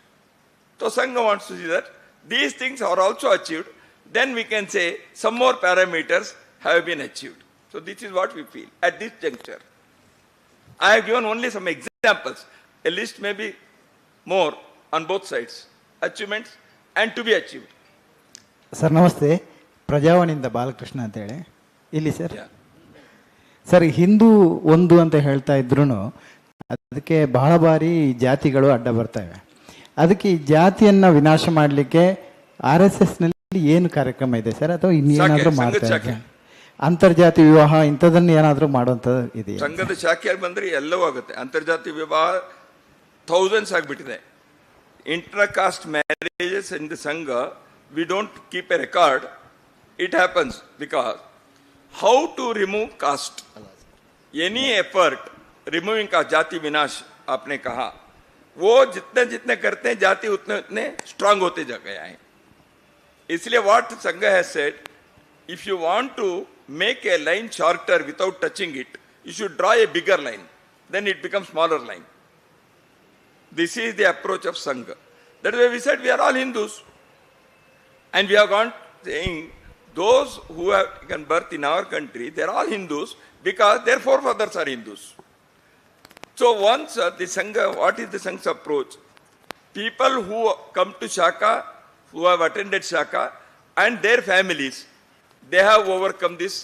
So Sangha wants to see that these things are also achieved, then we can say some more parameters have been achieved. So this is what we feel at this juncture. I have given only some examples. A list may be more on both sides. Achievements and to be achieved. Sir ನಮಸ್ತೆ, ಪ್ರಜಾವಾಣಿಯಿಂದ ಬಾಲಕೃಷ್ಣ ಅಂತ ಹೇಳಿ ಇಲ್ಲಿ sir. Sir, Hindu ಒಂದು ಅಂತ ಹೇಳ್ತಾ ಇದ್ರು ಅದಕ್ಕೆ ಬಹಳ ಬಾರಿ ಜಾತಿಗಳು ಅಡ್ಡ ಬರ್ತವೆ. ಅದಕ್ಕೆ ಈ ಜಾತಿಯನ್ನ ವಿನಾಶ ಮಾಡಲಿಕ್ಕೆ RSS ನಲ್ಲಿ ಏನು ಕಾರ್ಯಕ್ರಮ ಇದೆ ಸರ್, ಅಥವಾ ಇನ್ನೇನಾದ್ರೂ ಮಾಡ್ತಾ ಇದ್ದಾರೆ? ಅಂತರ್ಜಾತಿ ವಿವಾಹ ಇಂಥದನ್ನ ಏನಾದರೂ ಮಾಡುವಂಥದ್ದು ಇದೆಯಾ? ಸಂಘದ ಶಾಖೆಯಲ್ಲಿ ಬಂದ್ರೆ ಎಲ್ಲವೂ ಆಗುತ್ತೆ. ಅಂತರ್ಜಾತಿ ವಿವಾಹ ಥೌಸಂಡ್ಸ್ ಆಗಿಬಿಟ್ಟಿದೆ. Inter caste marriages in the ಸಂಘ, we don't keep a record. It happens because how to remove caste, any effort removing caste, जाति विनाश आपने कहा, वो जितने जितने करते हैं जाति उतने उतने स्ट्रांग होते जा गया है. इसलिए what संघ has said, if you want to make a line shorter without touching it, you should draw a bigger line, then it becomes smaller line. This is the approach of Sangha. That is why we said we are all Hindus. And we have gone saying those who have taken birth in our country, they are all Hindus because their forefathers are Hindus. So once the Sangha, what is the Sangha's approach? People who come to Shaka, who have attended Shaka, and their families, they have overcome this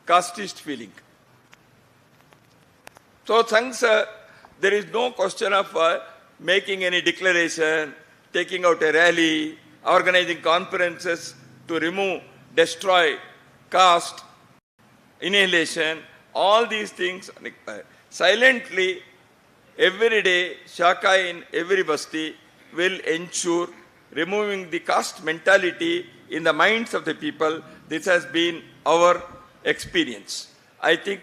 casteist feeling. So thanks, there is no question of making any declaration, taking out a rally, organizing conferences to remove, destroy, caste, annihilation, all these things. Silently, every day, Shaka in every basti will ensure removing the caste mentality in the minds of the people. This has been our experience. I think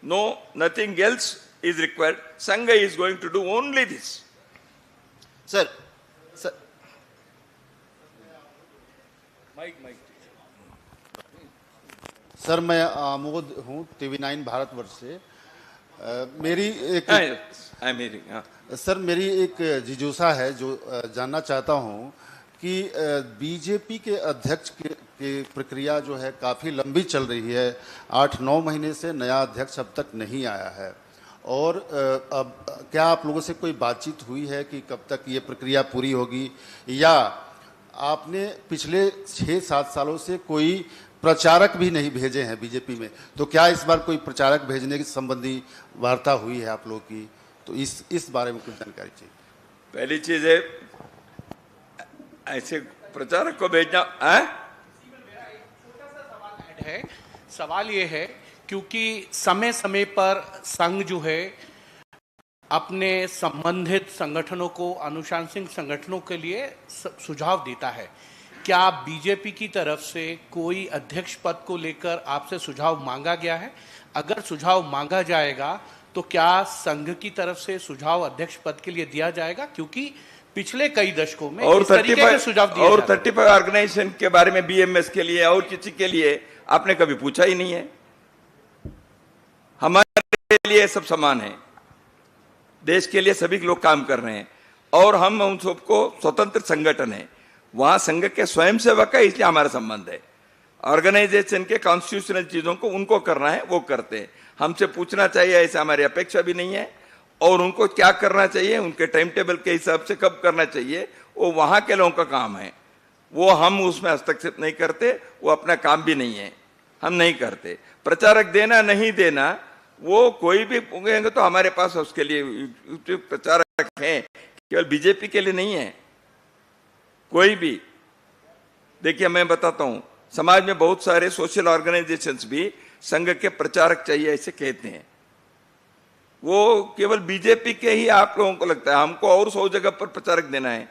nothing else is required. Sangha is going to do only this. Sir. Sir मैं आमोद हूँ TV9 Bharatvarsh से। मेरी एक sir मेरी एक जिज्ञासा है जो जानना चाहता हूँ कि बीजेपी के अध्यक्ष की प्रक्रिया जो है काफ़ी लंबी चल रही है। 8-9 महीने से नया अध्यक्ष अब तक नहीं आया है और अब क्या आप लोगों से कोई बातचीत हुई है कि कब तक ये प्रक्रिया पूरी होगी, या आपने पिछले 6-7 सालों से कोई प्रचारक भी नहीं भेजे हैं बीजेपी में, तो क्या इस बार कोई प्रचारक भेजने की संबंधी वार्ता हुई है आप लोगों की? तो इस बारे में कुछ जानकारी चाहिए। पहली चीज है ऐसे प्रचारक को भेजना है। सवाल ये है क्योंकि समय समय पर संघ जो है अपने संबंधित संगठनों को, अनुशासनिक संगठनों के लिए सुझाव देता है। क्या बीजेपी की तरफ से कोई अध्यक्ष पद को लेकर आपसे सुझाव मांगा गया है? अगर सुझाव मांगा जाएगा तो क्या संघ की तरफ से सुझाव अध्यक्ष पद के लिए दिया जाएगा? क्योंकि पिछले कई दशकों में और इस तरीके के सुझाव दिए और 35 ऑर्गेनाइजेशन के बारे में बीएमएस के लिए और किसी के लिए आपने कभी पूछा ही नहीं है। हमारे लिए सब समान है, देश के लिए सभी लोग काम कर रहे हैं और हम उन सबको स्वतंत्र संगठन है। वहां संघ के स्वयंसेवक है, इसलिए हमारा संबंध है। ऑर्गेनाइजेशन के कॉन्स्टिट्यूशनल चीजों को उनको करना है, वो करते हैं। हमसे पूछना चाहिए ऐसा हमारी अपेक्षा भी नहीं है। और उनको क्या करना चाहिए, उनके टाइम टेबल के हिसाब से कब करना चाहिए, वो वहां के लोगों का काम है। वो हम उसमें हस्तक्षेप नहीं करते, वो अपना काम भी नहीं है, हम नहीं करते। प्रचारक देना नहीं देना वो कोई भी पूछेंगे तो हमारे पास उसके लिए प्रचारक हैं, केवल बीजेपी के लिए नहीं है, कोई भी। देखिए मैं बताता हूं, समाज में बहुत सारे सोशल ऑर्गेनाइजेशंस भी संघ के प्रचारक चाहिए ऐसे कहते हैं। वो केवल बीजेपी के ही आप लोगों को लगता है, हमको और 100 जगह पर प्रचारक देना है,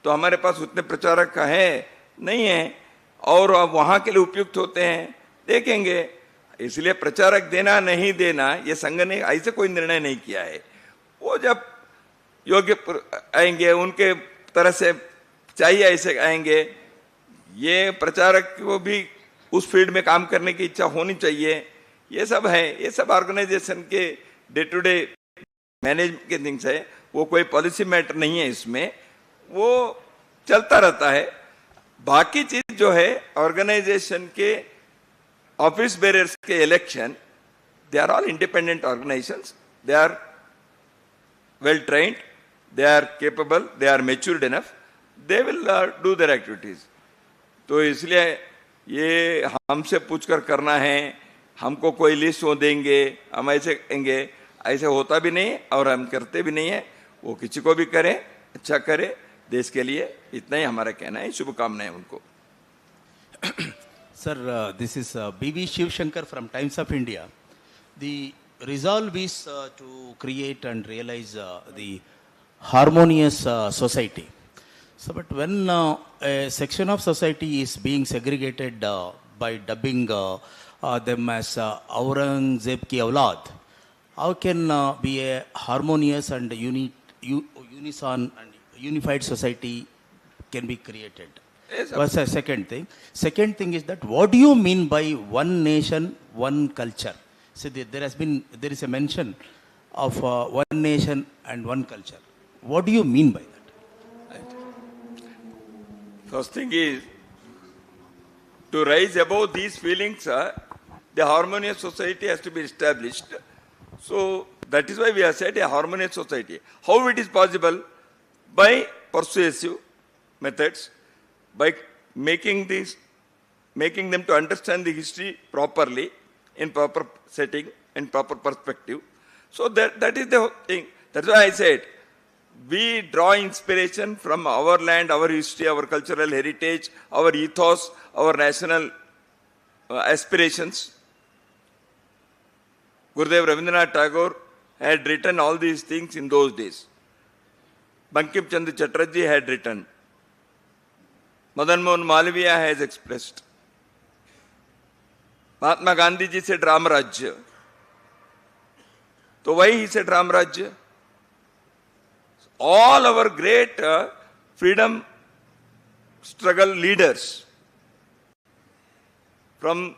तो हमारे पास उतने प्रचारक है नहीं है और वहां के लिए उपयुक्त होते हैं, देखेंगे। इसलिए प्रचारक देना नहीं देना ये संघ ने ऐसे कोई निर्णय नहीं किया है। वो जब योग्य आएंगे, उनके तरह से चाहिए ऐसे आएंगे। ये प्रचारक को भी उस फील्ड में काम करने की इच्छा होनी चाहिए। ये सब है, ये सब ऑर्गेनाइजेशन के डे टू डे मैनेजमेंट के थिंग्स है, वो कोई पॉलिसी मैटर नहीं है, इसमें वो चलता रहता है। बाकी चीज जो है ऑर्गेनाइजेशन के ऑफिस बेरर्स के election, they are all independent organisations, they are well trained, they are capable, they are matured enough, they will do their activities. तो इसलिए ये हमसे पूछकर करना है, हमको कोई लिस्ट वो देंगे, हम ऐसे कहेंगे, ऐसे होता भी नहीं और हम करते भी नहीं है। वो किसी को भी करें, अच्छा करे देश के लिए, इतना ही हमारा कहना है। शुभकामनाएं उनको। Sir, this is B.V. Shiv Shankar from Times of India. The resolve is to create and realize the harmonious society. So, but when a section of society is being segregated by dubbing them as Aurangzeb ki aulad, how can be a harmonious and unison and unified society can be created? Yes, What's the second thing? Second thing is that what do you mean by one nation, one culture? So there is a mention of one nation and one culture. What do you mean by that? First thing is to rise above these feelings. The harmonious society has to be established. So that is why we have said a harmonious society. How it is possible? By persuasive methods, by making them to understand the history properly, in proper setting, in proper perspective. So that is the thing. That's why I said, we draw inspiration from our land, our history, our cultural heritage, our ethos, our national aspirations. Gurudev Rabindranath Tagore had written all these things in those days. Bankim Chandra Chatterjee had written. Madan Mohan Malviya has expressed. Mahatma Gandhi ji said Ram Rajya. So why he said Ram Rajya? All our great freedom struggle leaders, from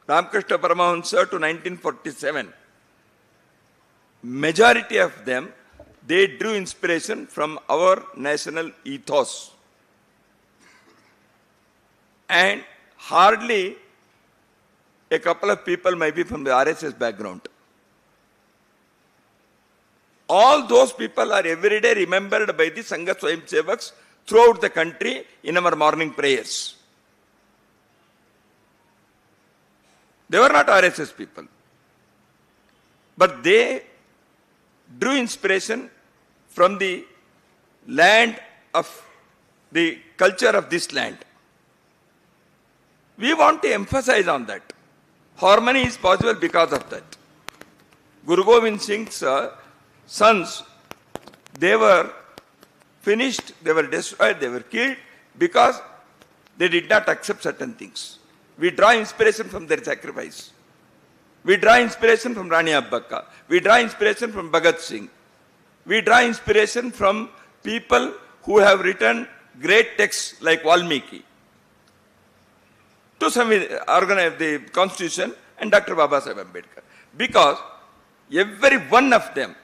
Ramakrishna Paramahansa to 1947, majority of them, they drew inspiration from our national ethos. And hardly a couple of people may be from the RSS background. All those people are every day remembered by the Sangha Swayamsevaks throughout the country in our morning prayers. They were not RSS people, but they drew inspiration from the land of the culture of this land. We want to emphasize on that. Harmony is possible because of that. Guru Gobind Singh's sons, they were finished, they were destroyed, they were killed because they did not accept certain things. We draw inspiration from their sacrifice. We draw inspiration from Rani Abbakka. We draw inspiration from Bhagat Singh. We draw inspiration from people who have written great texts like Valmiki to organize the Constitution and Dr. Baba Saheb Ambedkar. Because every one of them,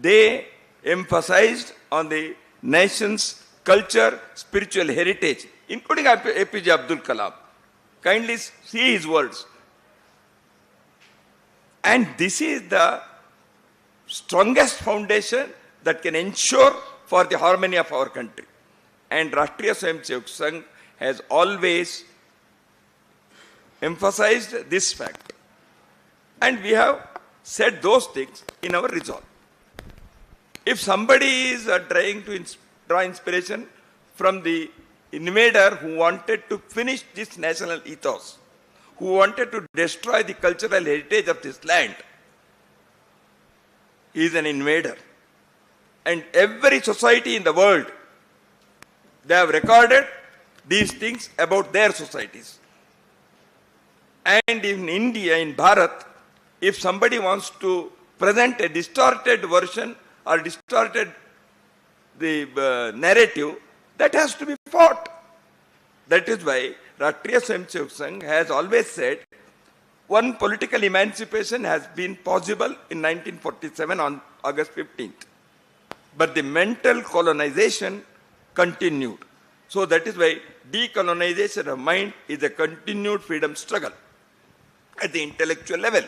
they emphasized on the nation's culture, spiritual heritage, including APJ Abdul Kalam. Kindly see his words. And this is the strongest foundation that can ensure for the harmony of our country. And Rashtriya Swayamsevak Sangh has always emphasized this fact. And we have said those things in our resolve. If somebody is trying to draw inspiration from the invader who wanted to finish this national ethos, who wanted to destroy the cultural heritage of this land, he is an invader. And every society in the world, they have recorded these things about their societies. And in India, in Bharat, if somebody wants to present a distorted version or distorted the narrative, that has to be fought. That is why Rashtriya Swayamsevak Sangh has always said one political emancipation has been possible in 1947 on August 15th. But the mental colonization continued. So that is why decolonization of mind is a continued freedom struggle at the intellectual level.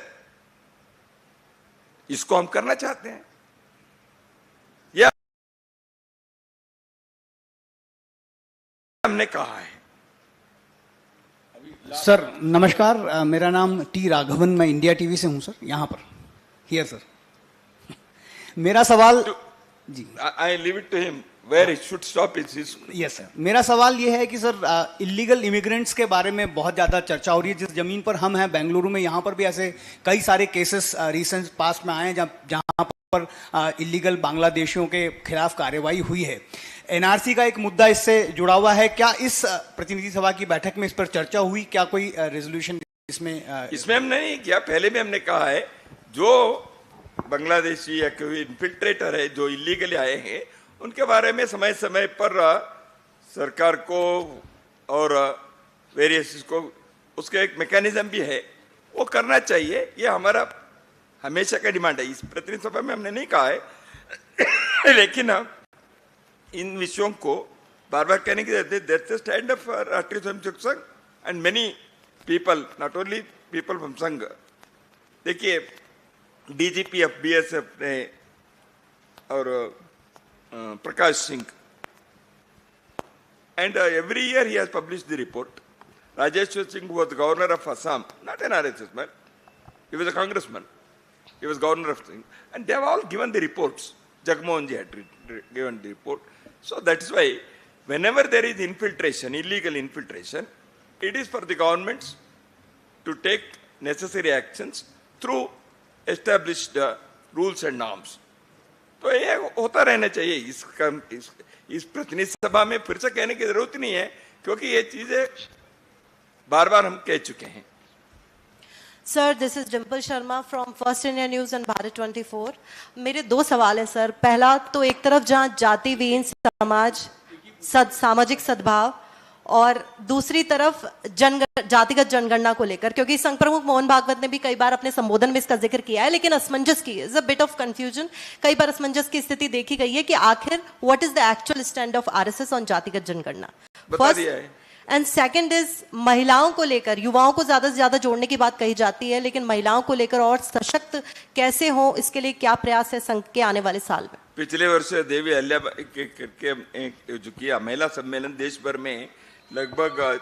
इसको हम करना चाहते हैं या हमने कहा है। Sir नमस्कार, मेरा नाम टी राघवन, मैं इंडिया टीवी से हूं सर, यहाँ पर हियर सर। मेरा सवाल जी, I leave it to him where it should stop is his. Yes sir, मेरा सवाल ये है कि सर इलीगल इमिग्रेंट्स के बारे में बहुत ज़्यादा चर्चा हो रही है। जिस ज़मीन पर हम हैं बेंगलुरु में, यहाँ पर भी ऐसे कई सारे केसेस रिसेंट पास्ट में आए हैं जहाँ पर इलीगल बांग्लादेशियों के खिलाफ कार्रवाई हुई है। एनआरसी का एक मुद्दा इससे जुड़ा हुआ है। क्या इस प्रतिनिधि सभा की बैठक में इस पर चर्चा हुई? क्या कोई रेजोल्यूशन इसमें हमने नहीं किया। पहले भी हमने कहा है जो बांग्लादेशी या कोई इन्फिल्ट्रेटर है जो इलीगली आए हैं, उनके बारे में समय समय पर सरकार को और वेरियस को उसका एक मैकेनिज्म भी है, वो करना चाहिए। ये हमारा हमेशा का डिमांड है। इस प्रतिनिधि सभा में हमने नहीं कहा है लेकिन इन विषयों को बार बार कहने की दैट्स द स्टैंड ऑफ राष्ट्रीय Swayamsevak Sangh and many people, not only people from संघ। देखिए डीजीपी ऑफ बीएसएफ ने और Prakash Singh, and every year he has published the report. Rajeshwar Singh was the governor of Assam, not an RSS man. He was a congressman. He was governor of Singh. And they have all given the reports. Jagmohan ji had given the report. So that is why whenever there is infiltration, illegal infiltration, it is for the governments to take necessary actions through established rules and norms. तो ये होता रहना चाहिए. इस प्रतिनिधि सभा में फिर से कहने की जरूरत नहीं है, क्योंकि ये चीजें बार बार हम कह चुके हैं. Sir, this is Dimple Sharma from first India news and Bharat 24. मेरे दो सवाल है सर. पहला तो एक तरफ जहां जाति विहीन समाज, सामाजिक सद्भाव, और दूसरी तरफ जातिगत जनगणना को लेकर, क्योंकि संघ प्रमुख मोहन भागवत ने भी कई बार अपने संबोधन में इसका जिक्र किया है, लेकिन असमंजस की is a bit of confusion. कई बार असमंजस की स्थिति देखी गई है कि आखिर what is the actual stand of RSS on जातिगत जनगणना. फर्स्ट एंड सेकंड इज महिलाओं को लेकर, युवाओं को ज्यादा से ज्यादा जोड़ने की बात कही जाती है, लेकिन महिलाओं को लेकर और सशक्त कैसे हो, इसके लिए क्या प्रयास है संघ के आने वाले साल में? पिछले वर्ष देवी अहल्याबाई के जो किया महिला सम्मेलन देश भर में लगभग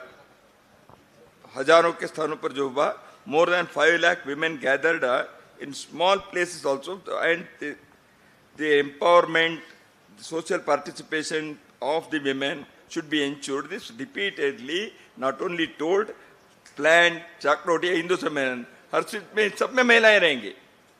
हजारों के स्थानों पर जो हुआ, more than 5 lakh women gathered in small places also, and the empowerment, the social participation of the women should be ensured. This repeatedly not only told, planned, चक्रवटी हिंदू सम्मेलन, हर चीज में सब में महिलाएं रहेंगी.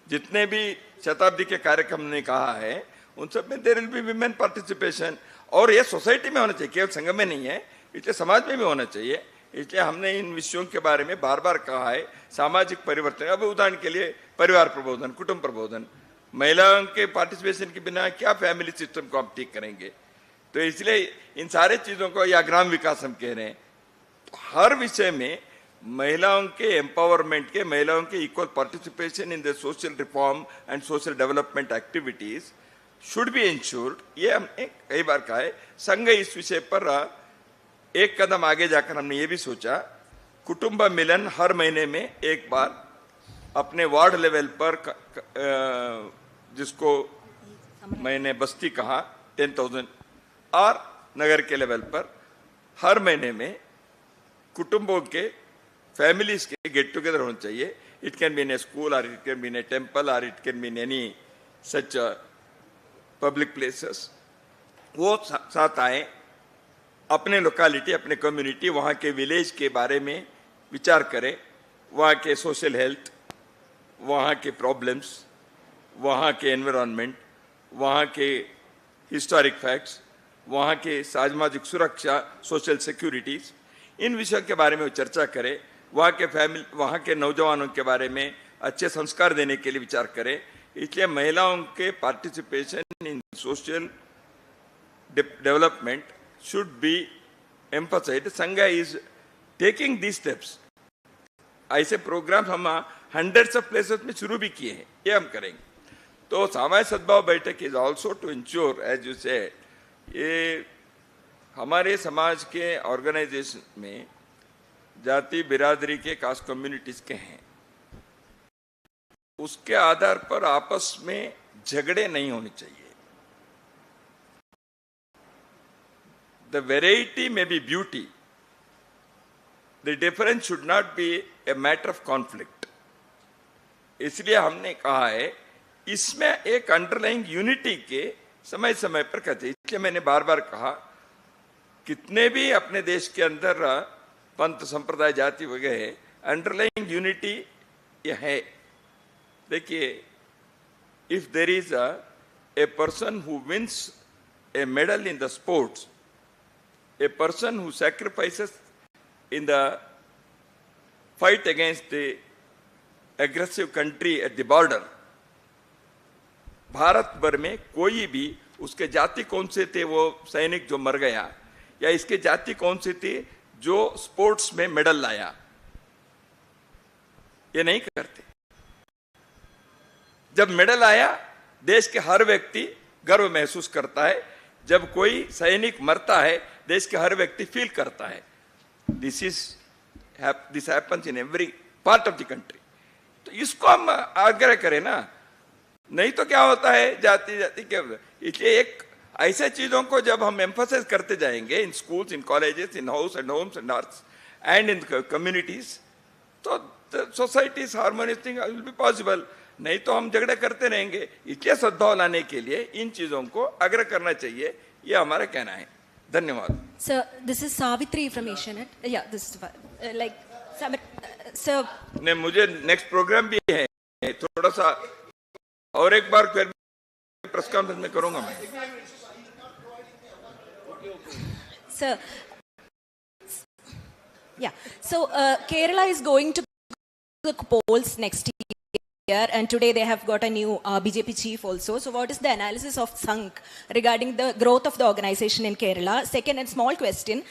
जितने भी शताब्दी के कार्यक्रम ने कहा है उन सब में there will be women participation. और ये सोसाइटी में होना चाहिए, केवल संघ में नहीं है, इसलिए समाज में भी होना चाहिए. इसलिए हमने इन विषयों के बारे में बार बार कहा है. सामाजिक परिवर्तन, अब उदाहरण के लिए परिवार प्रबोधन, कुटुंब प्रबोधन, महिलाओं के पार्टिसिपेशन के बिना क्या फैमिली सिस्टम को आप ठीक करेंगे? तो इसलिए इन सारे चीजों को, या ग्राम विकास हम कह रहे हैं, हर विषय में महिलाओं के एम्पावरमेंट के, महिलाओं के equal participation in the social reform and social development activities should be insured. ये हमने कई बार कहा है. संघ इस विषय पर एक कदम आगे जाकर हमने ये भी सोचा, कुटुंब मिलन हर महीने में एक बार अपने वार्ड लेवल पर, जिसको मैंने बस्ती कहा 10,000, और नगर के लेवल पर हर महीने में कुटुंबों के, फैमिलीज के गेट टुगेदर होना चाहिए. It can be in a school, और it can be in a temple, और it can be in any such public places. वो साथ आए, अपने लोकेलिटी, अपने कम्युनिटी, वहाँ के विलेज के बारे में विचार करें, वहाँ के सोशल हेल्थ, वहाँ के प्रॉब्लम्स, वहाँ के एनवायरनमेंट, वहाँ के हिस्टोरिक फैक्ट्स, वहाँ के सामाजिक सुरक्षा, सोशल सिक्योरिटीज, इन विषयों के बारे में चर्चा करें. वहाँ के फैमिली, वहाँ के नौजवानों के बारे में अच्छे संस्कार देने के लिए विचार करें. इसलिए महिलाओं के participation in social development should be emphasized. Sangha is taking these steps. ऐसे प्रोग्राम हम hundreds of places में शुरू भी किए हैं, ये हम करेंगे. तो सामाजिक सद्भाव बैठक is also to ensure, as you said, ये हमारे समाज के ऑर्गेनाइजेशन में जाति बिरादरी के, कास्ट कम्युनिटीज के हैं, उसके आधार पर आपस में झगड़े नहीं होने चाहिए. The variety may be beauty. The difference should not be a matter of conflict. इसलिए हमने कहा है इसमें एक अंडरलाइंग यूनिटी के समय समय पर कहते हैं. इसलिए मैंने बार बार कहा, कितने भी अपने देश के अंदर पंथ संप्रदाय जाति वगैरह, अंडरलाइंग यूनिटी ये है. देखिए, if there is a person who wins a medal in the sports, a person who sacrifices in the fight against the aggressive country at the border, Bharat भर में कोई भी, उसके जाति कौन से थे वो सैनिक जो मर गया, या इसके जाति कौन से थे जो स्पोर्ट्स में मेडल लाया, ये नहीं करते. जब मेडल आया, देश के हर व्यक्ति गर्व महसूस करता है. जब कोई सैनिक मरता है, देश के हर व्यक्ति फील करता है. This happens in every part of the country. तो इसको हम आग्रह करें ना, नहीं तो क्या होता है, जाति जाति के. इसलिए एक ऐसे चीजों को जब हम एम्फसाइज करते जाएंगे इन schools, in colleges, in house and homes and arts, and in the communities, so the society's harmonious thing will be possible. नहीं तो हम झगड़े करते रहेंगे. इसलिए सद्भाव लाने के लिए इन चीजों को आग्रह करना चाहिए, ये हमारा कहना है. धन्यवाद. Sir, this is Savitri from Asianet. Yeah, this is like sir. ने मुझे नेक्स्ट प्रोग्राम भी है, थोड़ा सा और एक बार फिर प्रेस कॉन्फ्रेंस में करूंगा मैं. Sir, yeah. So Kerala is going to the polls next year, and today they have got a new BJP chief also. So what is the analysis of Sangh regarding the growth of the organization in Kerala? Second and small question.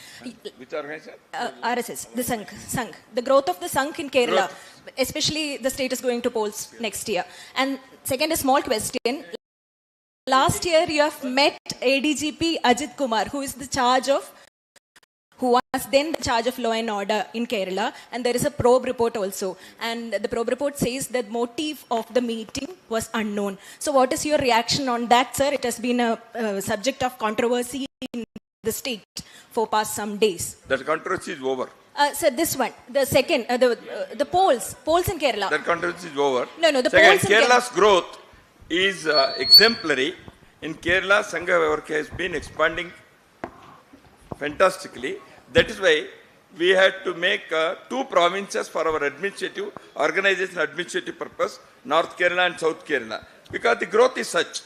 Which organization? RSS, the Sangh. The growth of the Sangh in Kerala, especially the state is going to polls next year. And second, a small question. Last year you have met ADGP Ajit Kumar, who is who was then the charge of law and order in Kerala, and there is a probe report also, and the probe report says that motive of the meeting was unknown. So what is your reaction on that, sir? It has been a subject of controversy in the state for past some days. That controversy is over. Sir, this one, the second, the polls in Kerala. That controversy is over. No, the second, polls in Kerala's growth is exemplary. In Kerala, Sangha work has been expanding fantastically. That is why we had to make 2 provinces for our administrative organization, administrative purpose, North Kerala and South Kerala, because the growth is such.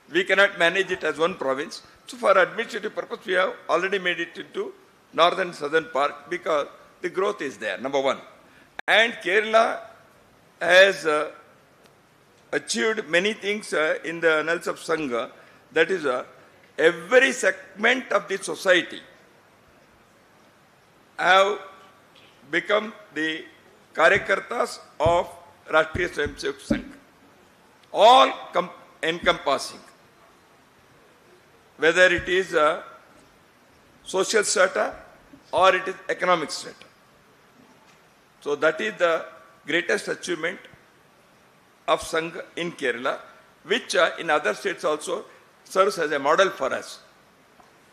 We cannot manage it as one province. So for administrative purpose, we have already made it into northern and southern part because the growth is there, number one. And Kerala has achieved many things in the annals of Sangha. That is, every segment of the society have become the Karyakartas of Rashtriya Swayamsevak Sangh. All encompassing. Whether it is social strata or it is economic strata. So that is the greatest achievement of Sangh in Kerala, which in other states also serves as a model for us.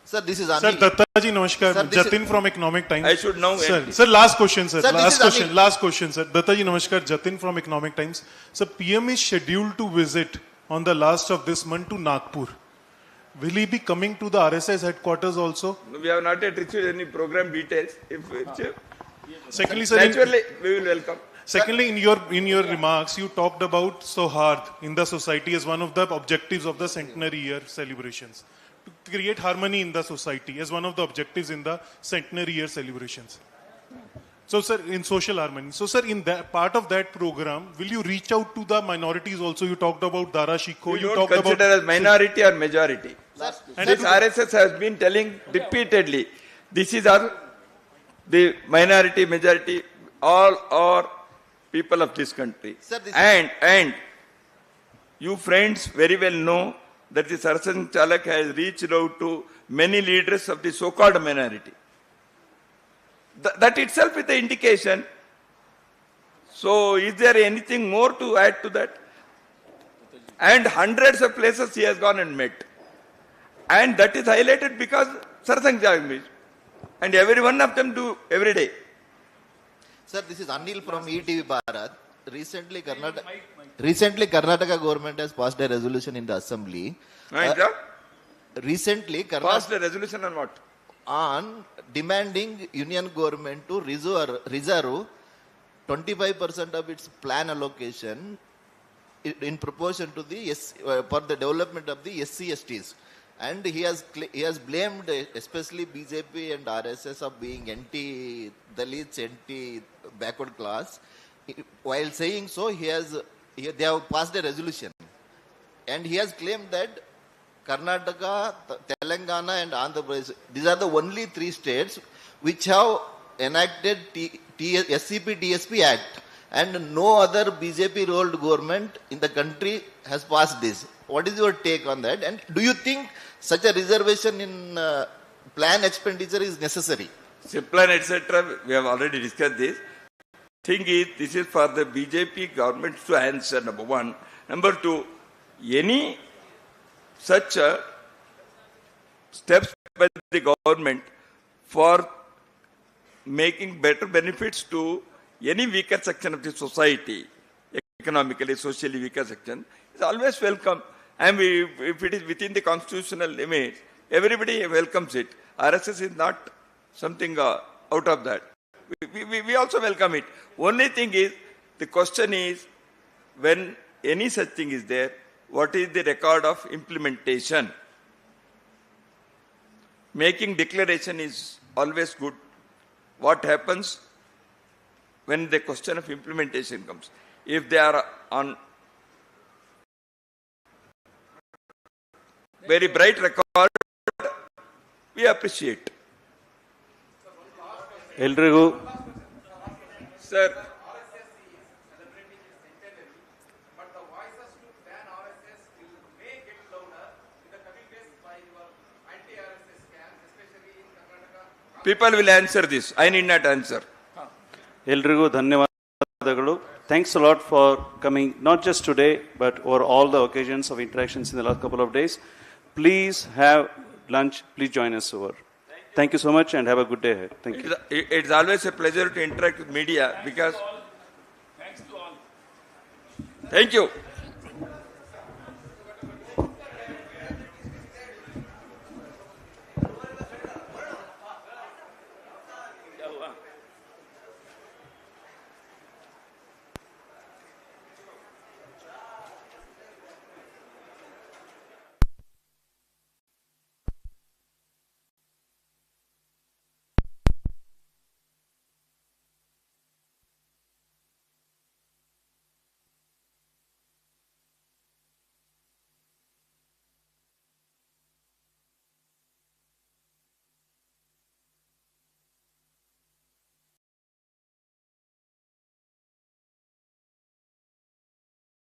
Sir, this is Sir, Dattaji, namaskar. Sir, Jatin from Economic Times. I should know. Sir, last question, sir. Sir, Last question, sir. Dattaji, namaskar. Jatin from Economic Times. Sir, PM is scheduled to visit on the last of this month to Nagpur. Will he be coming to the RSS headquarters also? We have not yet received any program details. Secondly, sir, naturally, we will welcome. Secondly, in your remarks, you talked about Sohard in the society as one of the objectives of the centenary year celebrations. To create harmony in the society as one of the objectives in the centenary year celebrations. So, sir, in social harmony. So, sir, in that part of that program, will you reach out to the minorities also? You talked about Dara Shikho. You don't consider as minority or majority. This RSS has been telling repeatedly, this is the minority, majority, all are people of this country. Sir, and you friends very well know that the Sarakaryavah Chalak has reached out to many leaders of the so-called minority. That itself is the indication. So is there anything more to add to that? And hundreds of places he has gone and met. And that is highlighted because Sarakaryavah Chalak, and every one of them do every day. Sir, this is Anil from ETV Bharat. Recently, Karnataka government has passed a resolution in the assembly. Recently, passed a resolution on what? On demanding union government to reserve 25% of its plan allocation in proportion to the for the development of the SC/STs. And he has blamed especially BJP and RSS of being anti-Dalits, anti-backward class. While saying so, they have passed a resolution. And he has claimed that Karnataka, Telangana and Andhra Pradesh, these are the only 3 states which have enacted SCP-TSP Act. And no other BJP-rolled government in the country has passed this. What is your take on that? And do you think such a reservation in plan expenditure is necessary? Plan, etc. We have already discussed this. Thing is, this is for the BJP government to answer, number one. Number two, any such steps by the government for making better benefits to any weaker section of the society, economically, socially weaker section, is always welcome. And if it is within the constitutional limits, everybody welcomes it. RSS is not something out of that. We also welcome it. Only thing is, the question is, when any such thing is there, what is the record of implementation? Making declaration is always good. What happens when the question of implementation comes? If they are on very bright record, we appreciate. ಎಲ್ರಿಗೂ Sir, people will answer this. I need not answer. ಎಲ್ರಿಗೂ ಧನ್ಯವಾದಗಳು. Thanks a lot for coming, not just today, but over all the occasions of interactions in the last couple of days. Please have lunch. Please join us over. Thank you so much and have a good day ahead. Thank you. It's always a pleasure to interact with media because... Thank you.